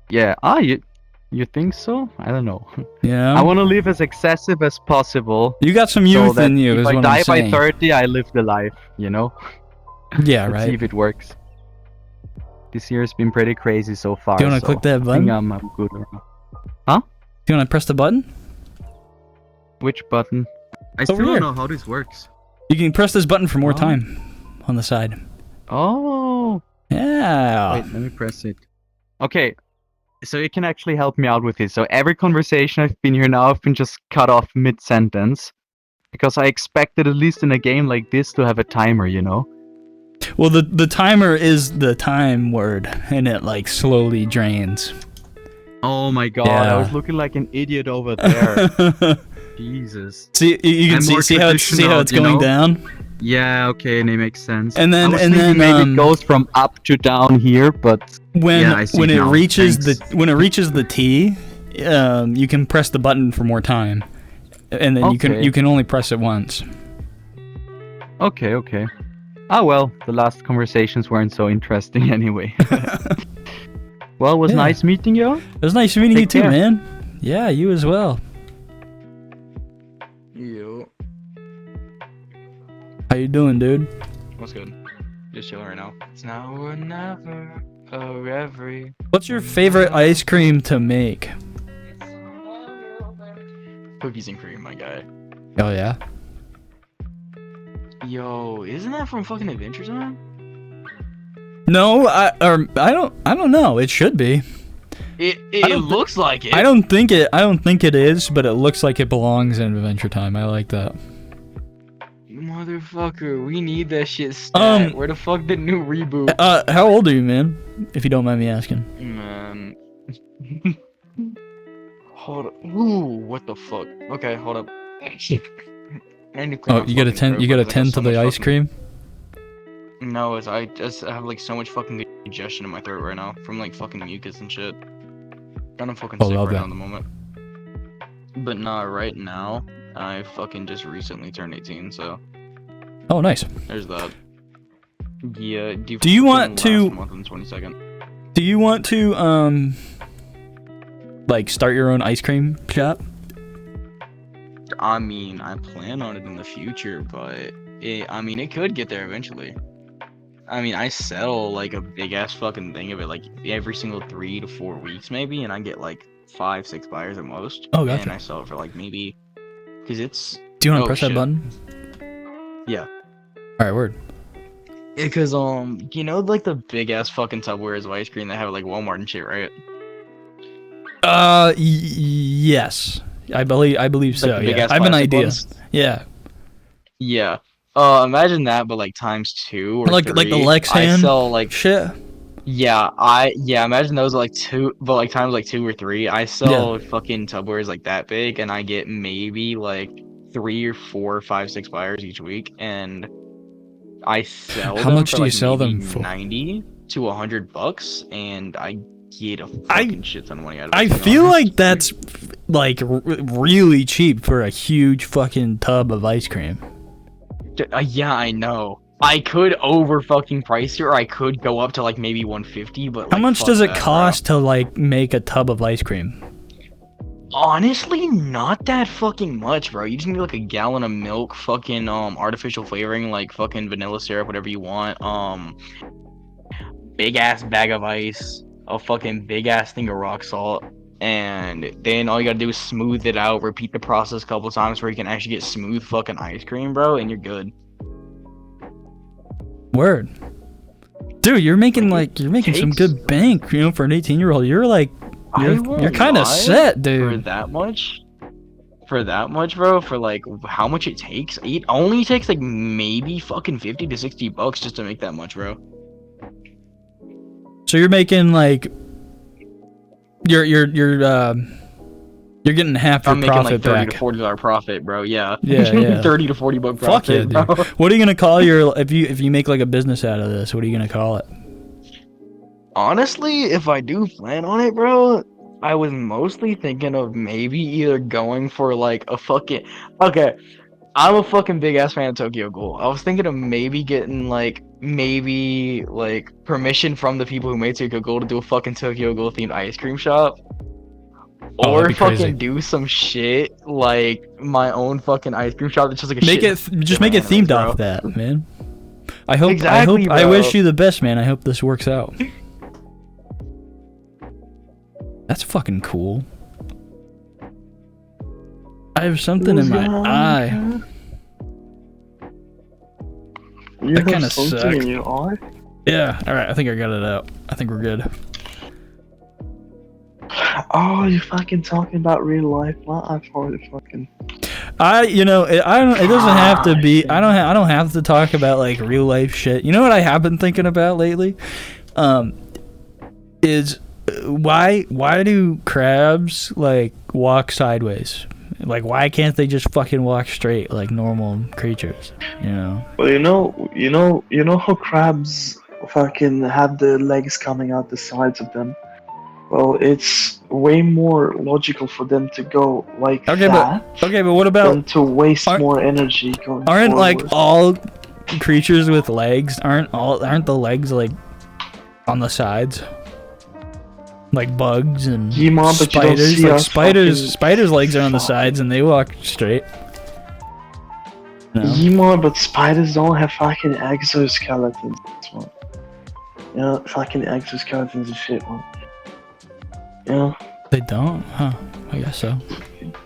Yeah. You think so? I don't know. Yeah. I want to live as excessive as possible. You got some so youth that in you, if is I what die I'm saying. by 30, I live the life, you know? Yeah, Let's right. see if it works. This year's been pretty crazy so far. Do you wanna so click that I think button? I'm good. Huh? Do you want to press the button? Which button? I Over still don't here. know how this works. You can press this button for more time on the side. Oh. Yeah. Wait, let me press it. Okay. So you can actually help me out with this. So every conversation I've been here now, I've been just cut off mid-sentence. Because I expected, at least in a game like this, to have a timer, you know? Well, the timer is the time word, and it like slowly drains. Oh my god, Yeah. I was looking like an idiot over there. Jesus. See, you can I'm more see how it's traditional, going you know? down. Yeah, okay, and it makes sense. And then I was and thinking then maybe it goes from up to down here, but when yeah, I see when it now. reaches Thanks. the T, you can press the button for more time, and then Okay. you can only press it once. Okay. Ah well, the last conversations weren't so interesting anyway. Well, it was Yeah. nice meeting you. It was nice meeting you Take too, care. man. Yeah, you as well. Yo, How you doing, dude? what's good? Just chilling right now. It's now or never, or every. What's your favorite ice cream to make? Cookies and cream, my guy. Oh yeah. Yo, isn't that from fucking Adventure Time? No, I don't know. It should be. It I don't thi- looks like it. I don't think it is, but it looks like it belongs in Adventure Time. I like that. Motherfucker, we need that shit stat. Where the fuck did new reboot? How old are you, man? If you don't mind me asking. Man. Hold up. Ooh, what the fuck? Okay, hold up. I need to clear Oh, my you got a fucking 10. throat You got a because I 10 to so the much ice fucking- cream. No, I just have like so much fucking congestion in my throat right now from like fucking mucus and shit. I'm fucking Oh, sick love right that. now at the moment. But nah, right now I fucking just recently turned 18, so Oh, nice. there's that. Yeah. Do you want to- Last month on the 22nd. Do you want to like start your own ice cream shop? I mean, I plan on it in the future, but it could get there eventually. I mean, I sell like a big ass fucking thing of it like every single 3 to 4 weeks maybe, and I get like 5-6 buyers at most. Oh, gotcha. And I sell it for like maybe, cause it's. Do you want to oh, press shit. that button? Yeah. All right, word. Because you know like the big ass fucking Tupperwares of ice cream they have at like Walmart and shit, right? Yes. I believe so. Like the big Yeah. ass I have an plastic idea. ones? Yeah. Yeah. Imagine that, but like times 2 or Like 3. the Lex I hand sell like shit. Yeah, imagine those are like 2, but like times like 2 or 3. I sell fucking Tupperwares like that big, and I get maybe like 3 or 4, 5, 6 buyers each week, and I sell How them much for do you like sell maybe them for? $90 to $100, and I get a fucking shit ton of money out of it. I to be feel honest. like that's like really cheap for a huge fucking tub of ice cream. Yeah, I know. I could over fucking price it, or I could go up to like maybe 150, but How like, much fuck does it that, bro. cost to like make a tub of ice cream? Honestly, not that fucking much, bro. You just need like a gallon of milk, fucking artificial flavoring, like fucking vanilla syrup, whatever you want. Big ass bag of ice, a fucking big ass thing of rock salt, and then all you gotta do is smooth it out, repeat the process a couple times where you can actually get smooth fucking ice cream, bro, and you're good. Word. Dude, you're making some good bank, you know, for an 18-year-old. You're like you're kind of set, For dude. that much? For that much, bro? For like how much it takes? It only takes like maybe fucking $50 to $60 just to make that much, bro. So you're making like you're getting half your I'm making profit like $30 back. to $40 profit, bro. Yeah. Yeah, yeah. $30 to $40 profit. Fuck yeah, dude. bro. What are you gonna call your if you make like a business out of this? What are you gonna call it? Honestly, if I do plan on it, bro, I was mostly thinking of maybe either going for like a fucking. Okay, I'm a fucking big ass fan of Tokyo Ghoul. I was thinking of maybe getting like permission from the people who made Tokyo Ghoul to do a fucking Tokyo Ghoul themed ice cream shop. Oh, that'd Or be fucking crazy. do some shit like my own fucking ice cream shop that's just like a Make shit. it just make it themed off that, man. I wish you the best, man. I hope this works out. That's fucking cool. I have something in my eye. You That have kinda something sucked. in your eye? Yeah, alright, I think I got it out. I think we're good. Oh, you're fucking talking about real life. Not I've heard it fucking. It doesn't have to be. I don't have to talk about like real life shit. You know what I have been thinking about lately? Is why do crabs like walk sideways? Like, why can't they just fucking walk straight like normal creatures? You know? Well, you know how crabs fucking have the legs coming out the sides of them. Well, it's way more logical for them to go like Okay, that but what about than to waste more energy going aren't like forward. all creatures with legs aren't the legs like on the sides? Like bugs and Yeah, but you don't spiders. see Like us spiders fucking legs are on the sides and they walk straight. No. Yeah, but spiders don't have fucking exoskeletons, man. You know, fucking exoskeletons and shit, man. You know? They don't? Huh. I guess so.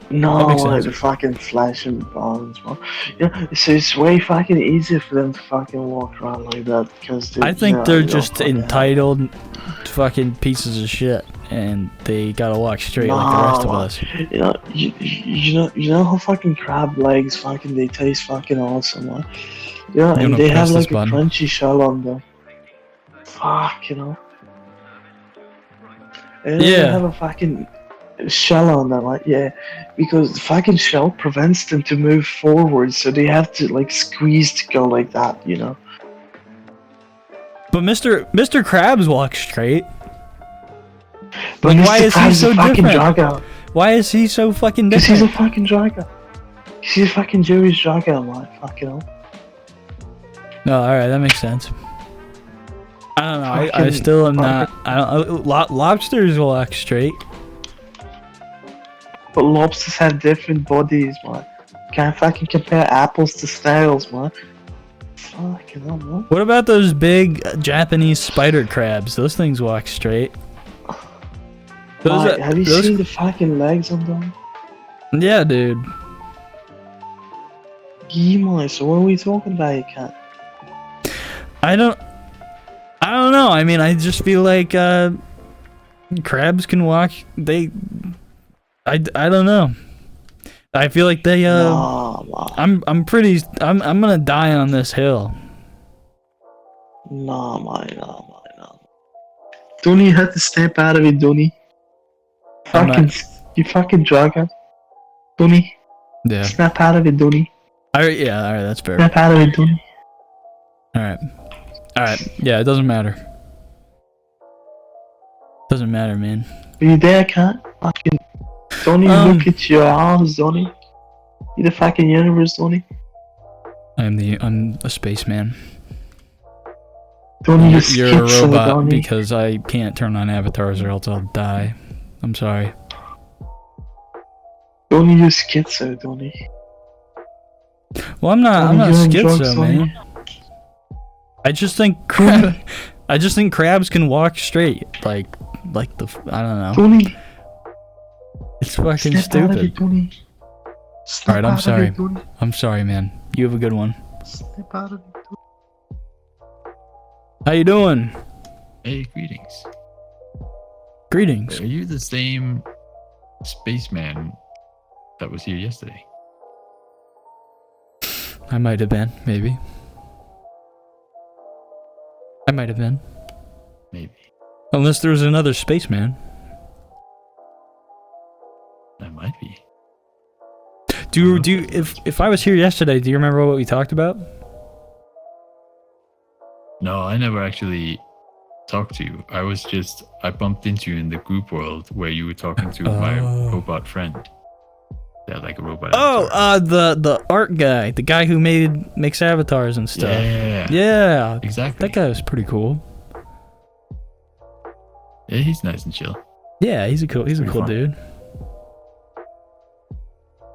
No, That makes like sense. the fucking flesh and bones, man. Yeah, so it's way fucking easier for them to fucking walk around like that because I think they're just entitled fucking pieces of shit and they gotta walk straight like the rest of us. You know how fucking crab legs fucking they taste fucking awesome, man. Yeah, I'm and gonna they have press this like a button. crunchy shell on them. Fuck, you know. And they Yeah. have a fucking shell on them, like yeah, because the fucking shell prevents them to move forward, so they have to like squeeze to go like that, you know. But Mr. Krabs walks straight. But Like, Mr. why is he Krabs is so a fucking different? Drago. Why is he so fucking Because different? he's a fucking Drago. He's a fucking Jewish Drago, man. Fucking hell. No, alright, that makes sense. I don't know, I Fucking still am not. Lobsters walk straight. But lobsters have different bodies, man. Can't fucking compare apples to snails, man. Fucking hell, man. What about those big Japanese spider crabs? Those things walk straight. Mate, have you seen the fucking legs on them? Yeah, dude. Yeah, man, so what are we talking about, you cat? I don't know. I mean, I just feel like crabs can walk. I don't know. I feel like they I'm gonna die on this hill. Nah, man, nah. Don't you have to step out of it, Donny? I'm not- You fucking Drago. Donny. Yeah. Snap out of it, Donny. Alright, that's fair. Snap out of it, Donny. Alright, yeah, it doesn't matter. Doesn't matter, man. Are you there, cat? Fucking. Donny, look at your arms, Donny. You the fucking universe, Donny. I'm a spaceman. Donny, You're a schizo, robot Donny. because I can't turn on avatars or else I'll die. I'm sorry. Donny, you schizo, Donny. Well, I'm not Donny, you're on schizo, drugs, Donny. man. I just think crabs can walk straight, like I don't know. Donny. It's fucking Snap out of it, stupid. Donny. All right, Snap I'm out of sorry. it, Donny. I'm sorry, man. You have a good one. Snap out of it. How you doing? Hey, greetings. Greetings. Are you the same spaceman that was here yesterday? I might have been, maybe. I might have been. Maybe. Unless there was another spaceman. That might be. Do you if I was here yesterday, do you remember what we talked about? No, I never actually talked to you. I bumped into you in the group world where you were talking to my robot friend. Yeah, like a robot. Oh, the art guy, the guy who makes avatars and stuff. Yeah. Exactly. That guy was pretty cool. Yeah, he's nice and chill. Yeah, he's a cool fun. dude.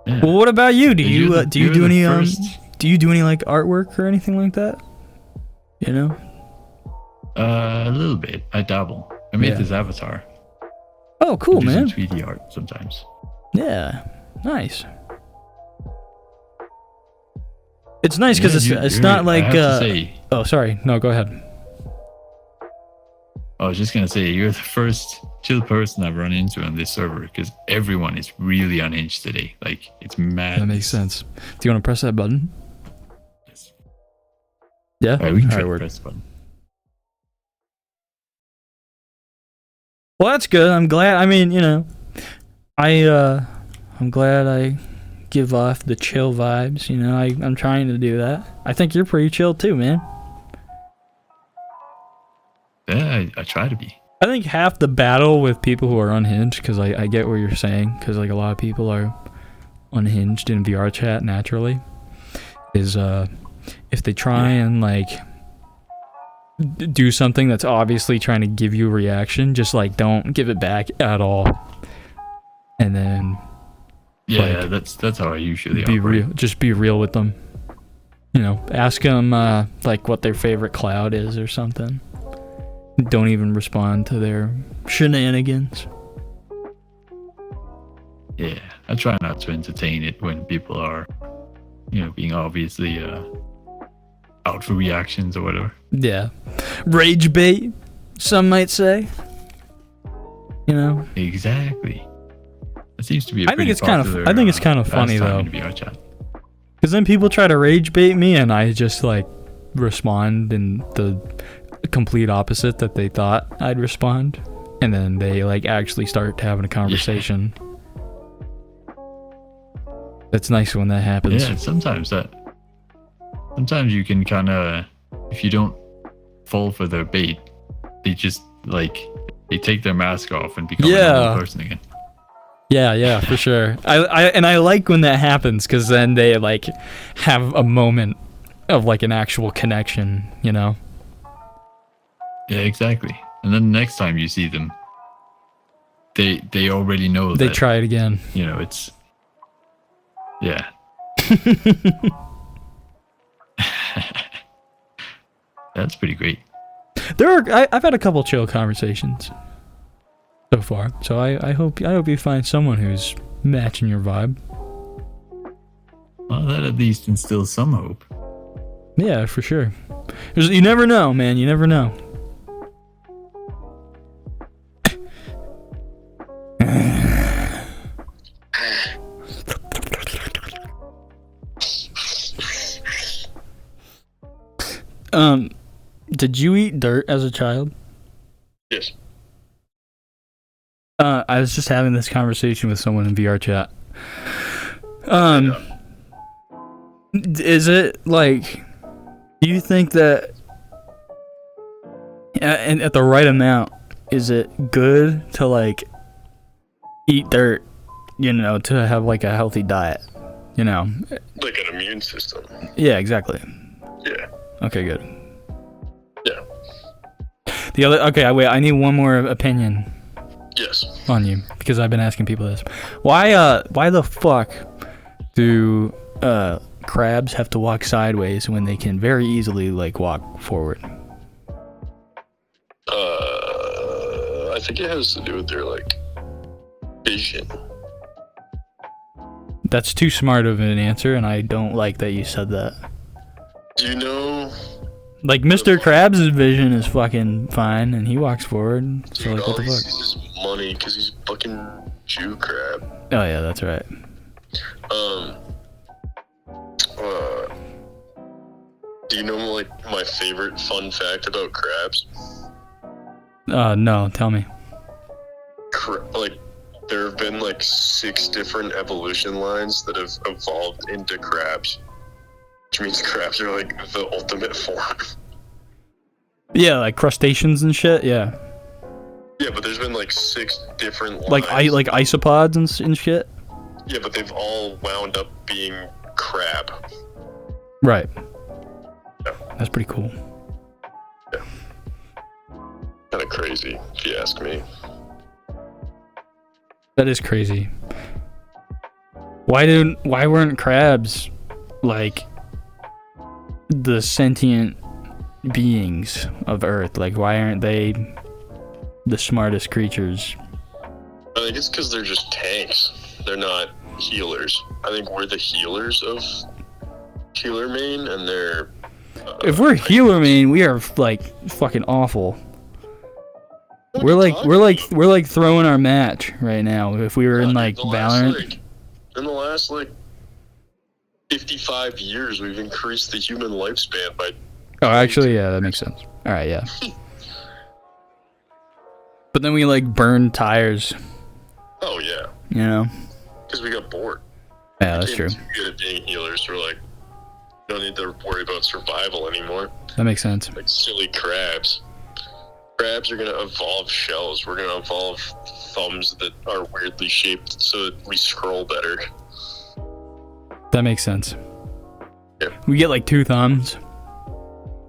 Yeah. Well, what about you? Do And you you're do you you're do the any first- do you do any like artwork or anything like that? You know? A little bit. I dabble. I made Yeah. this avatar. Oh, cool, I do man. some 3D art sometimes. Yeah, nice. It's nice because it's you're- not like I have to say, oh, sorry. No, go ahead. I was just gonna say you're the first chill person I've run into on this server because everyone is really unhinged today. Like it's mad. That makes sense. Do you want to press that button? Yes. Yeah. Alright, we can All try right, to word. press the button. Well, that's good. I'm glad. I mean, you know, I'm glad give off the chill vibes. You know, I'm trying to do that. I think you're pretty chill too, man. Yeah, I try to be. I think half the battle with people who are unhinged, because I get what you're saying, because like a lot of people are unhinged in VR chat naturally, is if they try and like do something that's obviously trying to give you a reaction, just like don't give it back at all, and then Yeah, that's how I usually be operate. real. Just be real with them. You know, ask them like what their favorite cloud is or something. Don't even respond to their shenanigans. Yeah, I try not to entertain it when people are, being obviously out for reactions or whatever. Yeah, rage bait, some might say. You know, exactly. It seems to be. I think it's kind of funny though. Because then people try to rage bait me, and I just like respond in the complete opposite that they thought I'd respond, and then they like actually start having a conversation. It's nice when that happens. Yeah, sometimes you can kind of, if you don't fall for their bait, they just they take their mask off and become a normal person again. Yeah, for sure. I like when that happens, because then they like have a moment of like an actual connection, you know? Yeah, exactly. And then the next time you see them, they already know They that, try it again. It's yeah. That's pretty great. I've had a couple chill conversations so far, so I hope you find someone who's matching your vibe. Well, that at least instills some hope. Yeah, for sure. You never know, man. You never know. Did you eat dirt as a child? Yes. I was just having this conversation with someone in VR chat. Is it like, do you think that and at the right amount, is it good to like eat dirt, to have like a healthy diet, Like an immune system. Yeah, exactly. Yeah. Okay, good. Yeah. Wait, I need one more opinion. Yes. On you, because I've been asking people this. Why the fuck do crabs have to walk sideways when they can very easily like walk forward? I think it has to do with their vision. That's too smart of an answer, and I don't like that you said that. Do you know? Like Mr. Krabs' vision is fucking fine, and he walks forward. So like, what All the he fuck? sees is money because he's fucking Jew crab. Oh yeah, that's right. Do you know my favorite fun fact about crabs? No, tell me. There have been 6 different evolution lines that have evolved into crabs, which means crabs are the ultimate form. Yeah, like crustaceans and shit. Yeah. Yeah, but there's been 6 different lines. Like isopods and shit. Yeah, but they've all wound up being crab. Right. That's pretty cool. Kind of crazy, if you ask me. That is crazy. Why weren't crabs like the sentient beings of Earth? Like, why aren't they the smartest creatures? I think it's because they're just tanks. They're not healers. I think we're the healers of Healer Main, and they're. If we're healer main, we are fucking awful. We're like throwing our match right now. If we were in Valorant. In the last 55 years, we've increased the human lifespan by. Oh, actually, yeah, that makes sense. All right, yeah. But then we burn tires. Oh yeah. You know. Because we got bored. Yeah, that's true. Too good at being healers. We're like, don't need to worry about survival anymore. That makes sense. Like silly crabs. Crabs are gonna evolve shells. We're gonna evolve thumbs that are weirdly shaped so that we scroll better. That makes sense. Yeah. We get like 2 thumbs.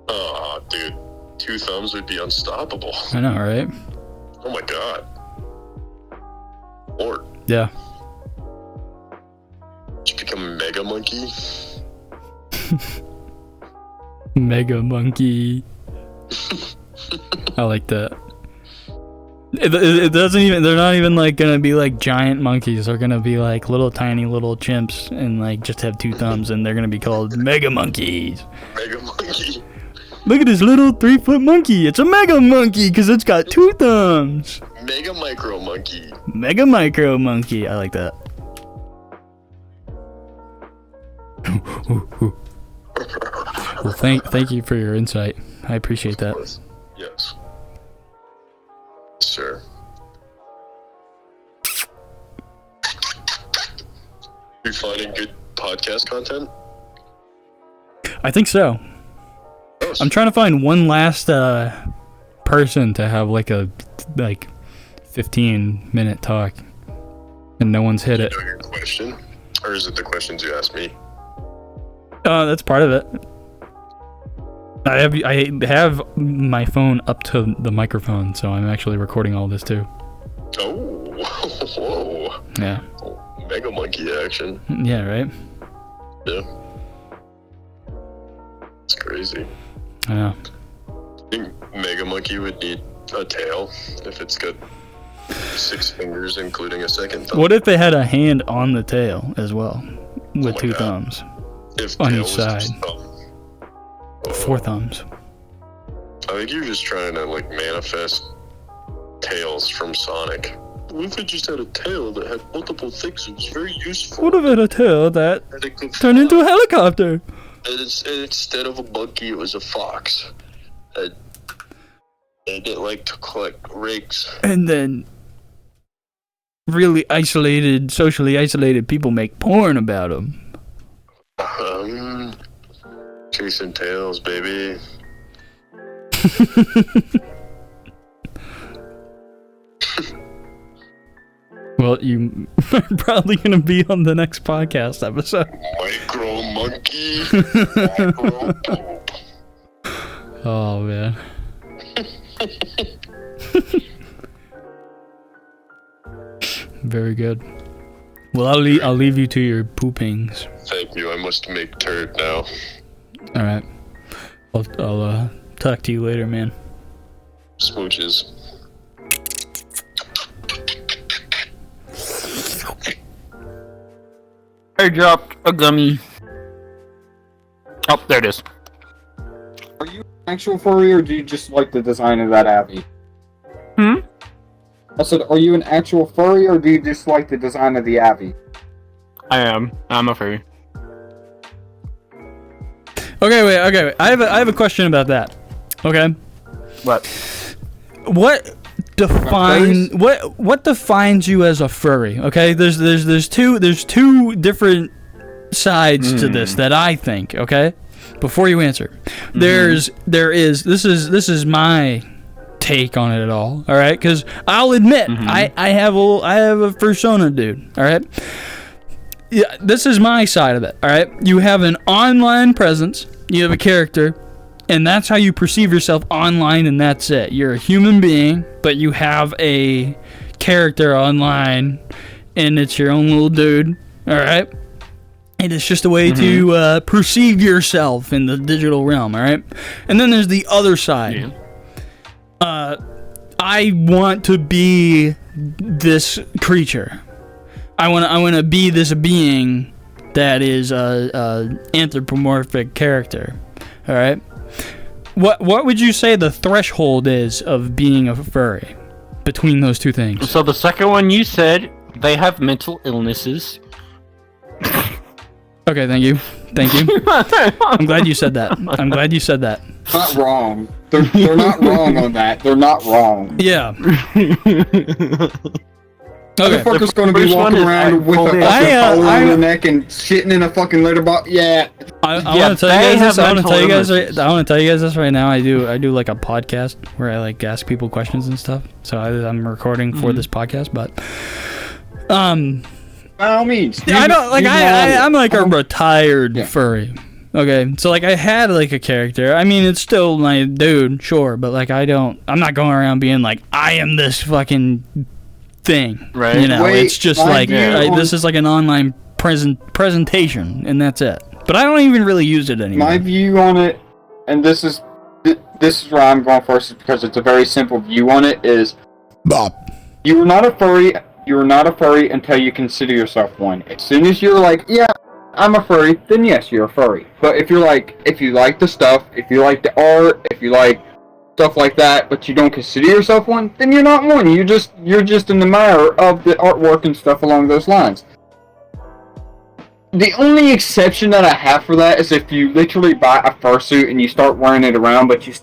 Oh, dude. 2 thumbs would be unstoppable. I know, right? Oh my god. Lord. Yeah. Did you become a mega monkey? Mega monkey. I like that. It doesn't even. They're not even like gonna be like giant monkeys. They're gonna be like little tiny little chimps and like just have 2 thumbs, and they're gonna be called mega monkeys. Mega monkey. Look at this little 3-foot monkey. It's a mega monkey because it's got 2 thumbs. Mega micro monkey. Mega micro monkey. I like that. Well, thank you for your insight. I appreciate that. Yes. Sure. You finding good podcast content? I think so. I'm trying to find one last person to have like a 15-minute talk, and no one's hit it. You know your question, or is it the questions you asked me? That's part of it. I have my phone up to the microphone, so I'm actually recording all this too. Oh, whoa. Yeah. Mega monkey action. Yeah, right? Yeah. It's crazy. I know. I think Mega Monkey would need a tail if it's got 6 fingers, including a second thumb. What if they had a hand on the tail as well, with my 2 God. thumbs If on tail each was side? just thumb. 4 thumbs. I think you're just trying to like manifest tails from Sonic. What if it just had a tail that had multiple things? It was very useful. What if it had a tail that And it could turned into a helicopter? And instead of a monkey, it was a fox. And it liked to collect rigs. And then really socially isolated people make porn about them. Chasing tails, baby. Well, you are probably going to be on the next podcast episode. Micro monkey. Oh, man. Very good. Well, I'll leave you to your poopings. Thank you. I must make turd now. All right. I'll talk to you later, man. Smooches. I dropped a gummy. Oh, there it is. Are you an actual furry, or do you just like the design of that Abby? I said, are you an actual furry, or do you just like the design of the Abby? I am. I'm a furry. Okay, wait. I have a question about that. Okay. What defines you as a furry? Okay, there's two different sides to this that I think. Okay, before you answer, this is my take on it all. All right, because I'll admit I have a persona, dude. All right. Yeah, this is my side of it. All right, you have an online presence. You have a character. And that's how you perceive yourself online, and that's it. You're a human being, but you have a character online, and it's your own little dude, alright? And it's just a way to perceive yourself in the digital realm, alright? And then there's the other side. I want to be this creature. I want to be this being that is a anthropomorphic character, alright? What would you say the threshold is of being a furry between those two things? So the second one you said, they have mental illnesses. Okay, thank you. I'm glad you said that. Not wrong. They're not wrong on that. They're not wrong. Yeah. Okay. Motherfucker's gonna be first one walking is around with a fully- fucking collar on their neck and shitting in a fucking litter box. Yeah. I Yeah, want to tell you they guys have this. I want to mental tell you guys. illnesses. I want to tell you guys this right now. I do like a podcast where I like ask people questions and stuff. So I'm recording for this podcast, but by all means. I don't like. I'm like a retired Yeah. furry. Okay, so like I had like a character. I mean, it's still my dude, sure, but like I'm not going around being like I am this fucking thing. Right. You know, Wait, it's just my like view on- this is like an online presentation, and that's it. But I don't even really use it anymore. My view on it, and this is where I'm going first, is because it's a very simple view on it. Is you are not a furry. You are not a furry until you consider yourself one. As soon as you're like, yeah, I'm a furry, then yes, you're a furry. But if you're like, if you like the stuff, if you like the art, if you like stuff like that, but you don't consider yourself one, then you're not one. You're just an admirer of the artwork and stuff along those lines. The only exception that I have for that is if you literally buy a fursuit and you start wearing it around, but you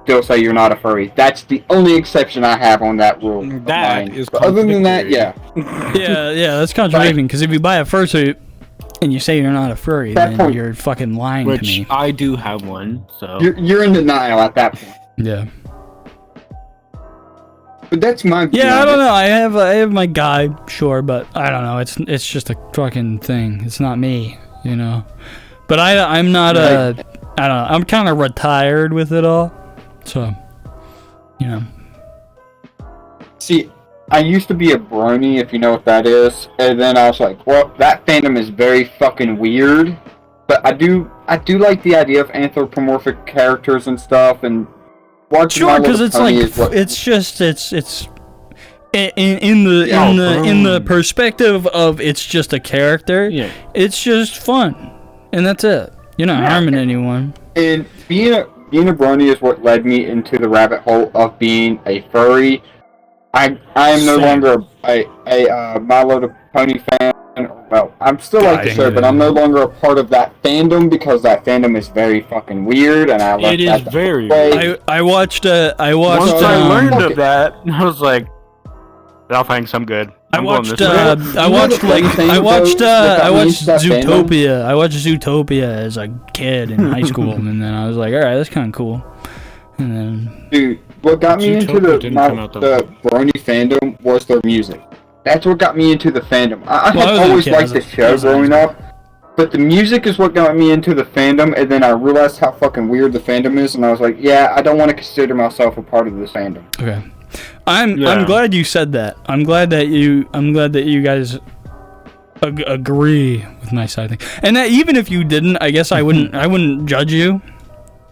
still say you're not a furry. That's the only exception I have on that rule. That is But other than that, yeah. yeah, that's contradicting. Because if you buy a fursuit and you say you're not a furry, That then point- you're fucking lying to Which me. I do have one, so. You're in denial at that point. Yeah. But that's my view Yeah, I on don't it. know. I have my guy, sure, but I don't know. It's just a fucking thing. It's not me, you know. But I'm not I don't know. I'm kind of retired with it all, so you know. See, I used to be a brony, if you know what that is, and then I was like, well, that fandom is very fucking weird. But I do like the idea of anthropomorphic characters and stuff, and watching Sure, My because Little it's Pony like is what- it's in the perspective of it's just a character. Yeah. It's just fun, and that's it. You're not harming anyone. And being a brony is what led me into the rabbit hole of being a furry. I am no Same. longer a My Little Pony fan. Well, I'm still like the show, but I'm no longer a part of that fandom because that fandom is very fucking weird, and I left It is that the very way. I watched Once I learned fuck of it. that, I was like, "No thanks, I'm good." I I'm going watched this way." I watched Zootopia. I watched Zootopia as a kid in high school, and then I was like, all right, that's kind of cool. And then, Dude, what got me into Zootopia didn't come out the brony fandom was their music. That's what got me into the fandom. I Well, I had was a always kid, I liked was the a- show growing up, but the music is what got me into the fandom, and then I realized how fucking weird the fandom is, and I was like, yeah, I don't want to consider myself a part of this fandom. okay, I'm Yeah. glad you said that. I'm glad that you guys agree with my side thing, and that even if you didn't, I guess I wouldn't judge you,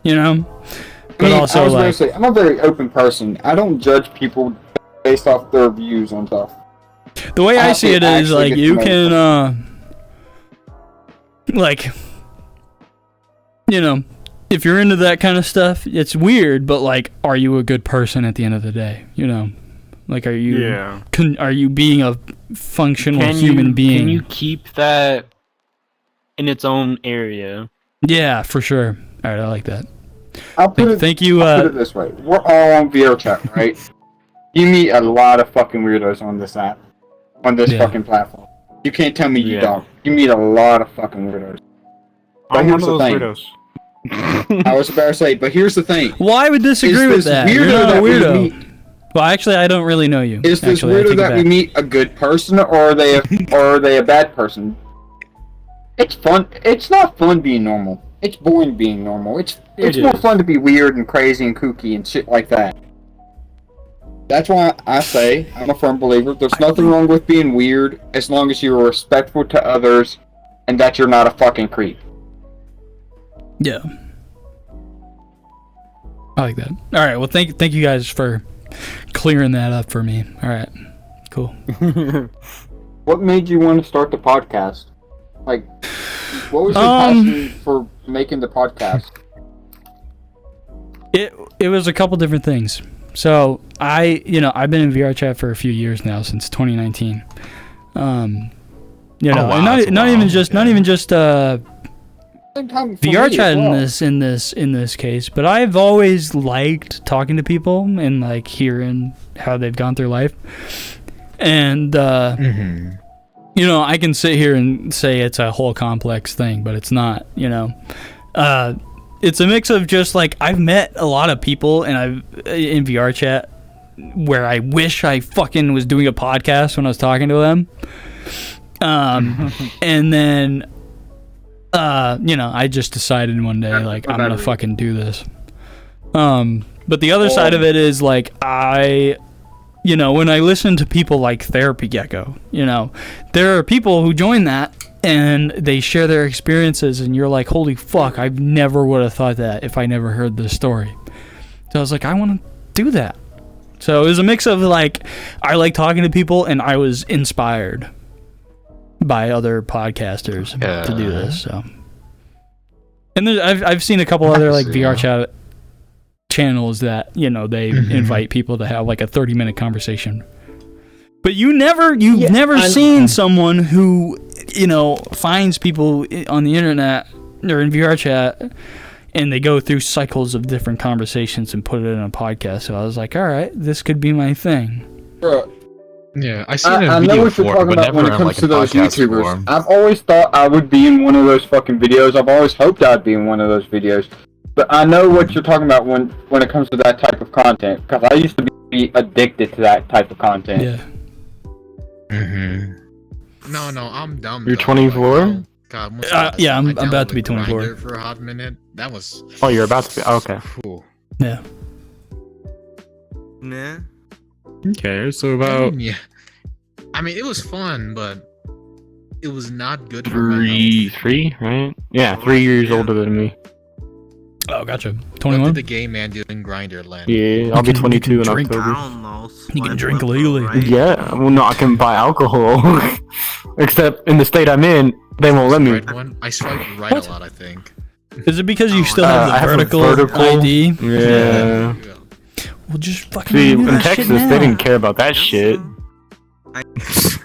you know. But I mean, also I was gonna like, say, I'm a very open person. I don't judge people based off their views on stuff. the way I have see to it is actually like get you to know can like, you know, if you're into that kind of stuff, it's weird, but like, are you a good person at the end of the day? You know, like, are you Yeah. are you being a functional Can human you, being? Can you keep that in its own area? Yeah, for sure. All right, I like that. I'll put it, Thank you. I'll put it this way: we're all on VR chat, right? You meet a lot of fucking weirdos on this app, on this Yeah. fucking platform. You can't tell me you Yeah. don't. You meet a lot of fucking weirdos. But I'm one here's of the those thing. weirdos. I was about to say, but here's the thing. Well, I would disagree Is with this that. You're weirdo not a that we weirdo. meet- Well, actually, I don't really know you. Is this Actually, I weirdo take it that we back. meet a good person, or are they a bad person? It's fun. It's not fun being normal. It's boring being normal. It's It more is. fun to be weird and crazy and kooky and shit like that. That's why I say I'm a firm believer. There's nothing wrong with being weird as long as you're respectful to others and that you're not a fucking creep. Yeah. I like that. All right. Well, thank you guys for clearing that up for me. All right. Cool. What made you want to start the podcast? Like, what was your passion for making the podcast? It was a couple different things. So I've been in VR chat for a few years now, since 2019. You know, wow, and that's a not while. even just Same time for VR me chat as well. in this case, but I've always liked talking to people and like hearing how they've gone through life. And you know, I can sit here and say it's a whole complex thing, but it's not. You know, it's a mix of just like I've met a lot of people, and I've in VR chat where I wish I fucking was doing a podcast when I was talking to them. And then, you know, I just decided one day, like, I'm gonna fucking do this. But the other side of it is, like, you know, when I listen to people like Therapy Gecko, you know, there are people who join that and they share their experiences, and you're like, holy fuck, I never would have thought that if I never heard this story. So I was like, I want to do that. So it was a mix of, like, I like talking to people, and I was inspired by other podcasters to do this. So, and I've seen a couple other like VR chat channels that, you know, they invite people to have like a 30-minute conversation. But you've never seen someone who, you know, finds people on the internet or in VR chat, and they go through cycles of different conversations and put it in a podcast. So I was like, all right, this could be my thing. Bro. Yeah, I seen a I video know what you're before, talking but about never when it in comes like to a those podcast YouTubers. form. I've always thought I would be in one of those fucking videos. I've always hoped I'd be in one of those videos. But I know what you're talking about when it comes to that type of content, because I used to be addicted to that type of content. Yeah. No, I'm dumb. You're 24? God, yeah, I'm about to be 24. Grindr for a hot minute. That was. Oh, you're about to be. Okay. Cool. Yeah. Nah. Okay, so about Yeah. I mean, it was fun, but it was not good for my health. three, right? Yeah, 3 years older than me. Oh, gotcha. What 21? did the gay man do in Grindr land? Yeah, I'll be 22 in drink. October. I don't know. You can drink legally. Yeah, well, no, I can buy alcohol. Except in the state I'm in, they won't let me. Right one? I swipe right a lot, I think. Is it because you still have the I have a vertical ID? Yeah. Well, just fucking See, do in that shit Texas, now. they didn't care about that shit. I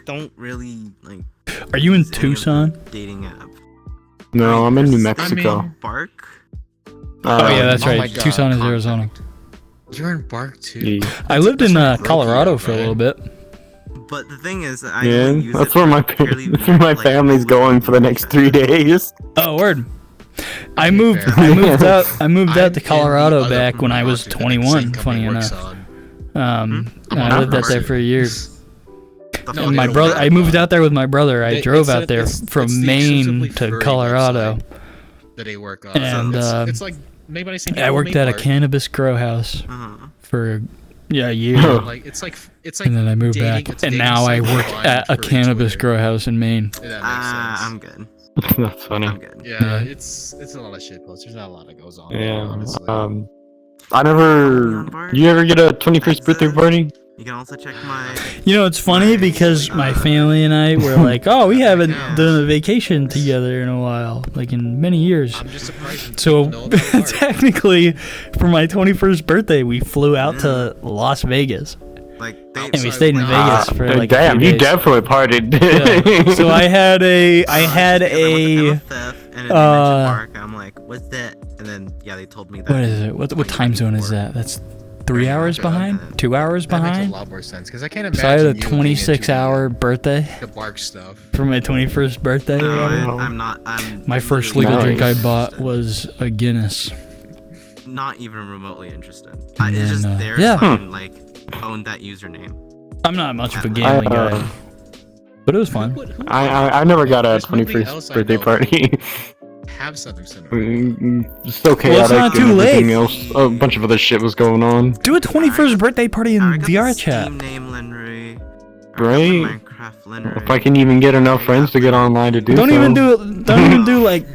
don't really like. Are you in use any of the Tucson? Dating app. No, I'm in New Mexico. Bark. Oh yeah, that's oh right. my God, Tucson is Arizona. You're in Bark too. I lived in Colorado for a little bit. But the thing is, I Yeah, only use that's it where my purely that's where my like, family's going for the next 3 days. Oh, word. I moved out to Colorado back when I was 21. Funny enough. I lived out there for a year. No, And my they brother, don't I moved out there with my brother. I drove out there it's from the Maine exclusively to furry Colorado. that they work on. And it's like maybe I seen I worked at a cannabis grow house for a year. Like it's like and then I moved dating- back, it's and dating now I site work defined at a for cannabis grow house in Maine. If that makes sense. I'm good. That's funny. I'm good. Yeah, it's a lot of shit posts. There's not a lot that goes on. Yeah. Honestly. I never. You ever get a 21st birthday party? You can also check my. You know, it's funny because my family and I were like, oh, we haven't done a vacation together in a while, like in many years. I'm just surprised. So technically, for my 21st birthday, we flew out to Las Vegas. And we stayed in Vegas for like a damn, few you days. definitely partied. Yeah. So I had a And then they mentioned Mark, and I'm like, what's that? And then they told me that. what is it? What time zone is that? That's 3 hours behind? 2 hours That makes behind? a lot more sense because I can't imagine. So I had a you being into 26-hour birthday the bark stuff. for my 21st birthday. or whatever. I'm not. I'm My first legal drink I bought was a Guinness. not even remotely interested. And It's just then, there. yeah. So I can, like own that username. I'm not much of a gambling guy, but it was fun. I never got a There's nothing 21st else I birthday know party. Have something similar. It's so chaotic Well, it's not too and everything late. else. A bunch of other shit was going on. Do a 21st birthday party in VR chat. Steam name Lenry. Right? Minecraft Lenry. If I can even get enough friends to get online to do Don't so. even do it. Don't even do like.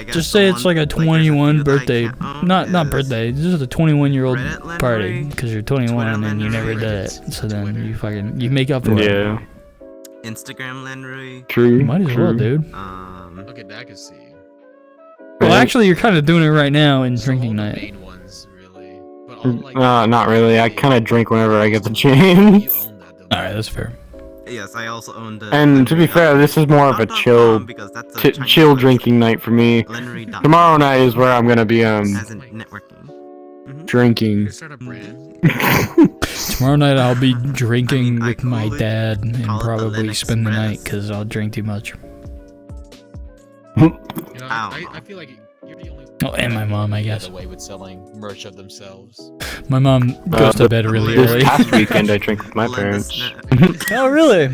Just say it's like a 21 birthday, not birthday, just a 21-year-old party because you're 21 and you never did it. So then you make up for it. Yeah. Instagram Lenry. True. You might as well, dude. Okay, that I can see. Well, actually, you're kind of doing it right now in drinking night. Not really. I kind of drink whenever I get the chance. All right, that's fair. Yes, I also owned a. And to be fair, this is more of a chill, chill drinking night for me. Tomorrow night is where I'm gonna be as in networking. drinking. Tomorrow night I'll be drinking with my dad and probably spend the night because I'll drink too much. You know, I feel like you're the only. Oh, and my mom, I guess. Get away with selling merch of themselves. My mom goes to bed really early. This past weekend I drank with my parents. Oh, really?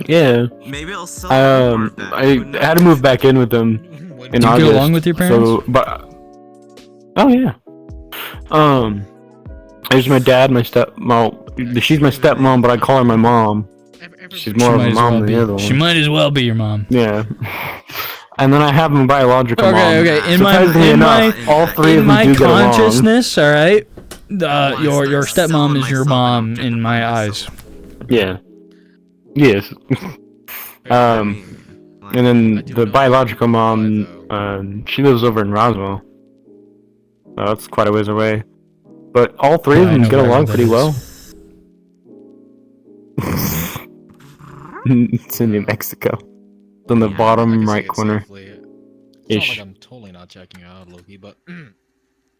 Yeah. Maybe I'll sell I had to move back in with them in Do you August. get along with your parents? So, oh yeah. There's my dad, my stepmom. She's my stepmom, but I call her my mom. She's more of a mom than the other one. She might as well be your mom. Yeah. And then I have my biological mom. Okay. Surprisingly enough, all three of them do get along. Consciousness, all right. Your stepmom is your mom in my eyes. Yeah. Yes. And then the biological mom, she lives over in Roswell. So that's quite a ways away. But all three of them get along pretty well. It's in New Mexico. It's on the bottom right corner. It's not like I'm totally not checking out Loki, but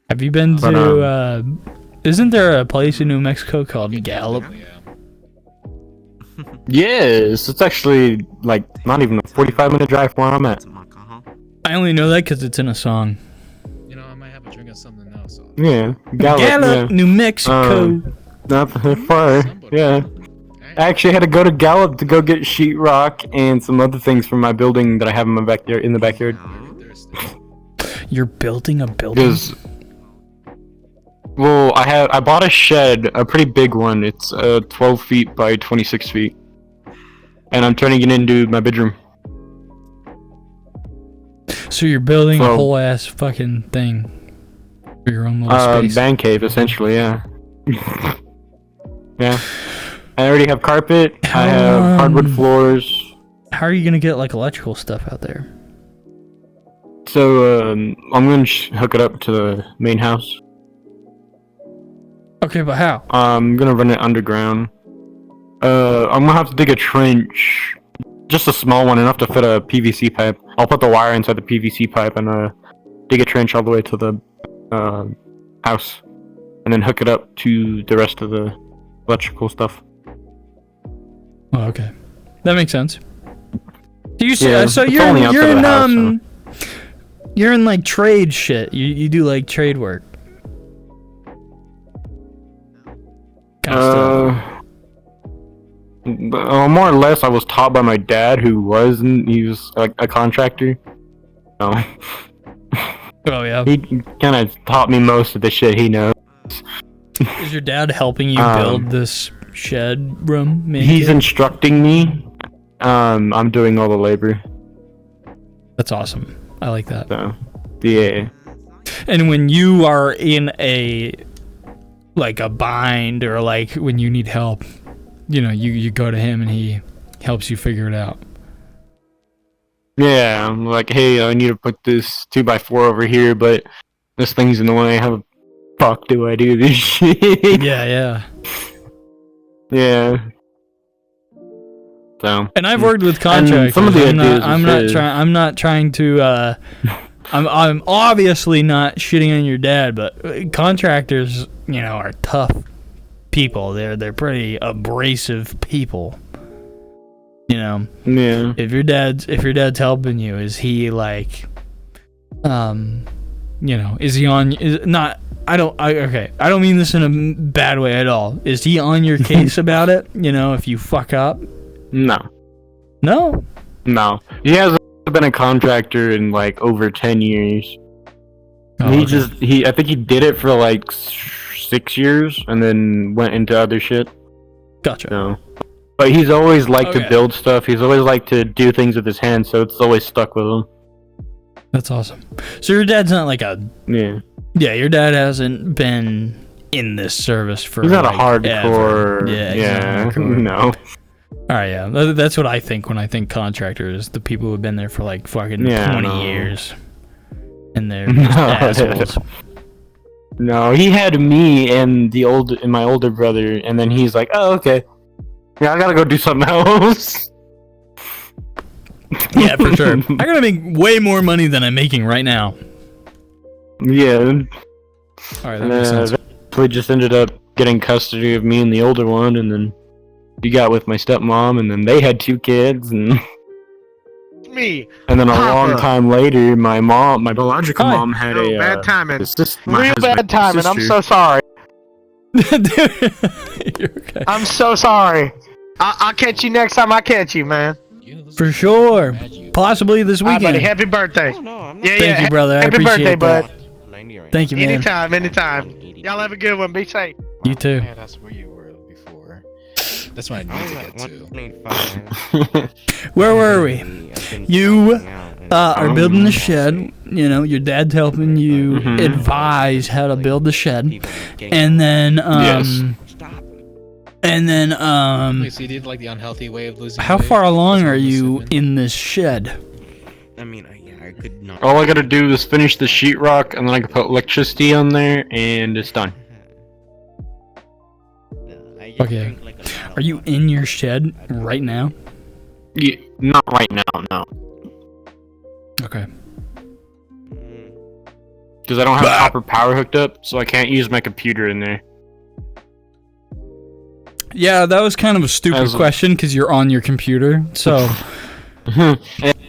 Have you been to? Isn't there a place in New Mexico called Gallup? Yes, it's actually like not even a 45-minute drive from where I'm at. I only know that because it's in a song. you know, I might have a drink of something now. So Yeah, Gallup, New Mexico. Not that far. Yeah. I actually had to go to Gallup to go get sheetrock and some other things from my building that I have in my backyard. In the backyard. You're building a building. Because, well, I bought a shed, a pretty big one. It's 12 feet by 26 feet, and I'm turning it into my bedroom. So you're building a whole ass fucking thing for your own little space. Man cave, essentially. Yeah. Yeah. I already have carpet. I have hardwood floors. How are you gonna get like electrical stuff out there? So I'm gonna hook it up to the main house. Okay, but how? I'm gonna run it underground. I'm gonna have to dig a trench, just a small one, enough to fit a PVC pipe. I'll put the wire inside the PVC pipe and dig a trench all the way to the house, and then hook it up to the rest of the electrical stuff. Oh, okay, that makes sense. Yeah, So it's you're only outside you're of in the house, so. you're in like trade shit. You do like trade work. More or less, I was taught by my dad, he was like a contractor. So Oh yeah. he kind of taught me most of the shit he knows. Is your dad helping you build this shed room? Maybe? He's instructing me. I'm doing all the labor. That's awesome. I like that. So, yeah. And when you are in a bind or like when you need help, you go to him and he helps you figure it out. Yeah, I'm like, hey, I need to put this 2x4 over here, but this thing's in the way. How the fuck do I do this shit? Yeah. Yeah. So. And I've worked with contractors. Some of the I'm not trying to. I'm obviously not shitting on your dad, but contractors, are tough people. They're pretty abrasive people. Yeah. If your dad's helping you, is he like, is he on? I don't mean this in a bad way at all. Is he on your case about it? If you fuck up. No. No. He hasn't been a contractor in like over 10 years. I think he did it for like 6 years and then went into other shit. Gotcha. So, but he's always liked to build stuff. He's always liked to do things with his hands, so it's always stuck with him. That's awesome. So your dad's not like a... Yeah, your dad hasn't been in this service for He's not like, a hardcore... ever. Yeah, No. Alright, yeah. That's what I think when I think contractors. The people who've been there for like fucking 20 years. And they're just assholes. No, he had me and my older brother, and then he's like, oh, okay. Yeah, I gotta go do something else. Yeah, for sure. I gotta make way more money than I'm making right now. Yeah. Alright, that makes sense. We just ended up getting custody of me and the older one, and then you got with my stepmom, and then they had 2 kids, and Me. and then a Papa. long time later, my biological mom, had a bad timing. my Real bad husband's timing. I'm sister. so sorry. okay. I'm so sorry. I'll catch you next time I catch you, man. For sure. Possibly this All right, weekend. buddy. Happy birthday. Thank you, brother. I Happy appreciate birthday, that. bud. Thank you, man. Anytime. Y'all have a good one. Be safe. You too. Yeah, that's where you were before. That's what I need to get to. Where were we? You are building the shed. You know, your dad's helping you advise how to build the shed, and then and then Wait, so you did like the unhealthy way of losing how weight? far along are you in this shed? I mean, yeah, I could not. All I gotta do is finish the sheetrock, and then I can put electricity on there, and it's done. Okay. Are you in your shed right now? Yeah, not right now, no. Okay. Because I don't have proper power hooked up, so I can't use my computer in there. Yeah, that was kind of a stupid question because you're on your computer. So,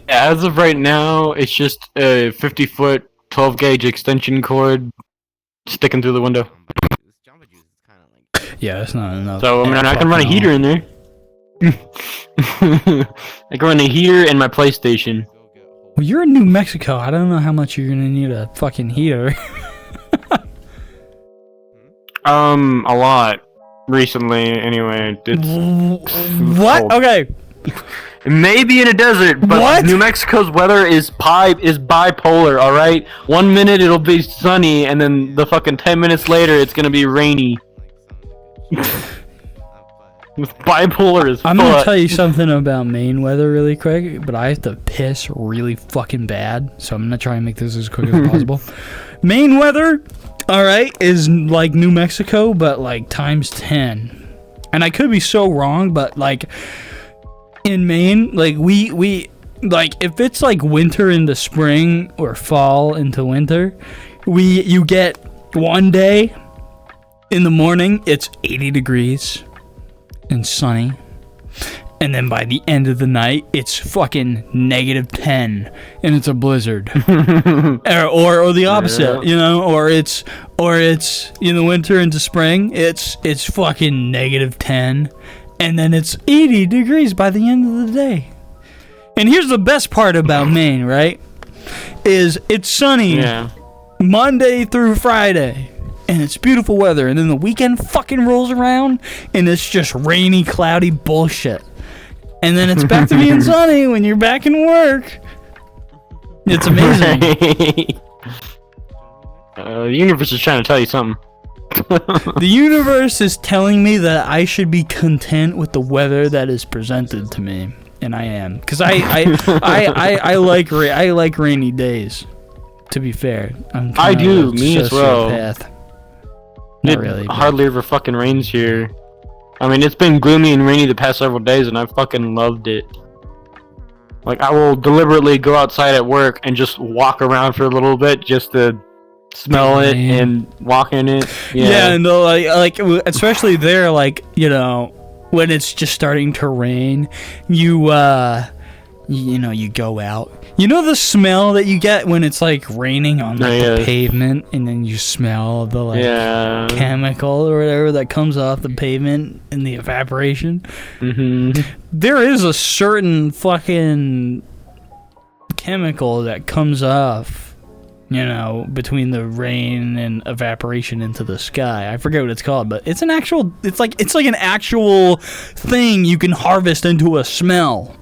as of right now, it's just a 50-foot, 12-gauge extension cord sticking through the window. yeah, that's not enough. So, I mean, I can run a heater in there. I can run a heater and my PlayStation. Well, you're in New Mexico. I don't know how much you're gonna need a fucking heater. A lot. Recently, anyway. What? Cold. Okay. Maybe in a desert, but What? New Mexico's weather is bipolar, alright? 1 minute it'll be sunny, and then the fucking 10 minutes later it's gonna be rainy. It's bipolar as I'm fuck. gonna tell you something about Maine weather really quick, but I have to piss really fucking bad, so I'm gonna try and make this as quick as possible. Maine weather, alright, is like New Mexico, but like times 10. And I could be so wrong, but like in Maine, like we like if it's like winter into spring or fall into winter, you get one day in the morning it's 80 degrees and sunny, and then by the end of the night it's fucking -10 and it's a blizzard. or the opposite, you know, or it's in the winter into spring it's fucking -10 and then it's 80 degrees by the end of the day. And here's the best part about Maine, right? Is it's sunny Monday through Friday. And it's beautiful weather, and then the weekend fucking rolls around, and it's just rainy, cloudy bullshit. And then it's back to being sunny when you're back in work. It's amazing. The universe is trying to tell you something. The universe is telling me that I should be content with the weather that is presented to me, and I am, because I like rainy days. To be fair, I do, me as well. Sociopath. It really, but- hardly ever fucking rains here. I mean, it's been gloomy and rainy the past several days, and I fucking loved it. Like, I will deliberately go outside at work and just walk around for a little bit just to smell it and walk in it. Yeah, and like especially there, like, you know, when it's just starting to rain, you know, you go out. You know the smell that you get when it's like raining on like the pavement, and then you smell the like chemical or whatever that comes off the pavement in the evaporation. There is a certain fucking chemical that comes off, you know, between the rain and evaporation into the sky. I forget what it's called, but it's like an actual thing you can harvest into a smell.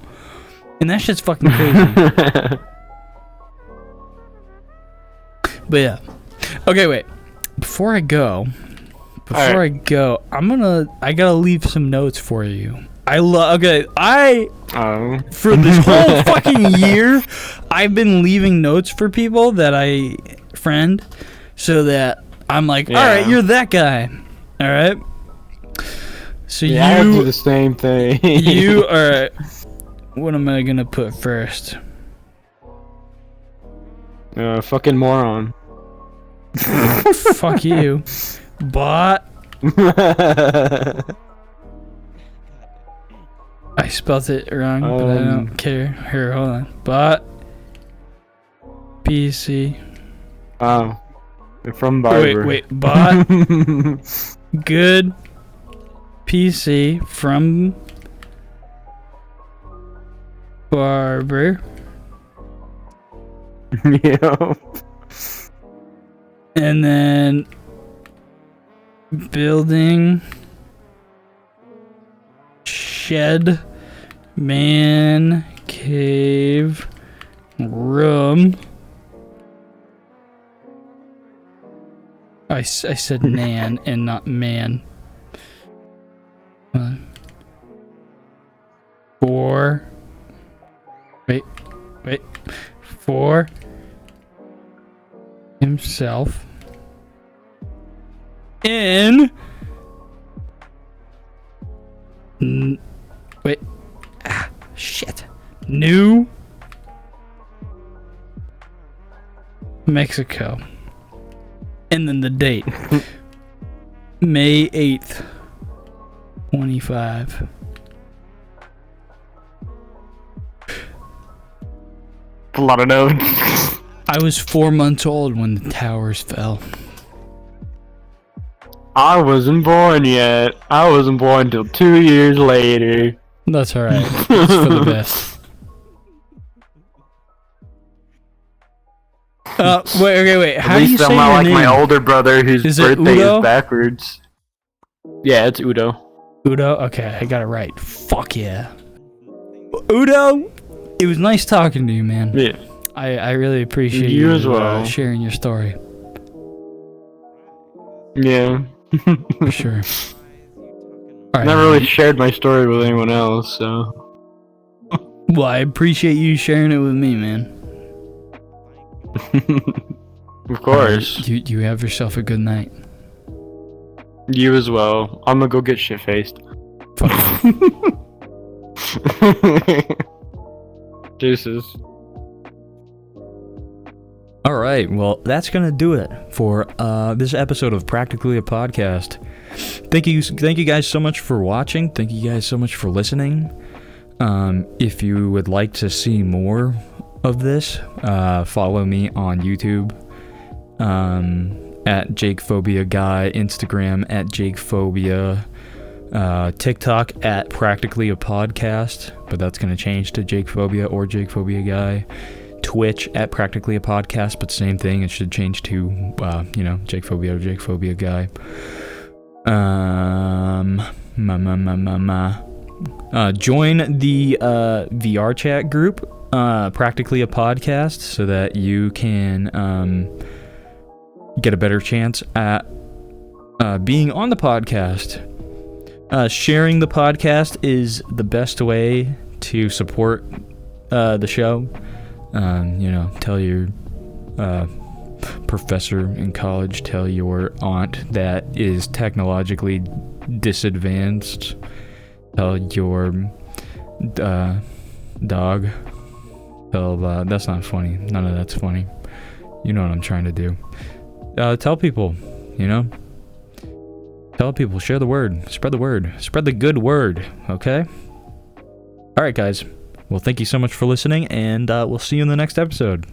And that shit's fucking crazy. But yeah. Okay, wait. Before I go, I gotta leave some notes for you. For this whole fucking year, I've been leaving notes for people that I friend, so that I'm like, alright, you're that guy. Alright? So I do the same thing. You are... What am I gonna put first? Fucking moron. Fuck you. But I spelled it wrong, but I don't care. Here, hold on. Bot PC. Oh, from Barber. Wait. Bot good PC from Barber. Yeah. And then building shed man cave room. I said nan and not man. For himself in New Mexico. And then the date. May 8th, 25. A lot of notes. I was 4 months old when the towers fell. I wasn't born yet. I wasn't born until 2 years later. That's alright. It's for the best. Wait. How do you say I'm your not like name? my older brother whose Is it birthday Udo? is backwards. Yeah, it's Udo. Udo? Okay, I got it right. Fuck yeah. Udo, it was nice talking to you, man. Yeah. I really appreciate You as well. sharing your story. Yeah. For sure. I never really shared my story with anyone else, so. Well, I appreciate you sharing it with me, man. Of course. You have yourself a good night. You as well. I'm gonna go get shit faced. Deuces. All right, well, that's gonna do it for this episode of Practically a Podcast. Thank you guys so much for watching. Thank you guys so much for listening. If you would like to see more of this, follow me on YouTube at JakePhobia Guy, Instagram at JakePhobia, TikTok at Practically a Podcast, but that's gonna change to JakePhobia or JakePhobia Guy. Twitch at Practically a Podcast, but same thing. It should change to, JakePhobia or JakePhobia Guy. Join the VR chat group, Practically a Podcast, so that you can get a better chance at being on the podcast. Sharing the podcast is the best way to support the show. Tell your professor in college, tell your aunt that is technologically disadvantaged, tell your dog, that's not funny, none of that's funny, you know what I'm trying to do. Tell people, tell people, share the word, spread the good word, okay? Alright guys, well, thank you so much for listening, and we'll see you in the next episode.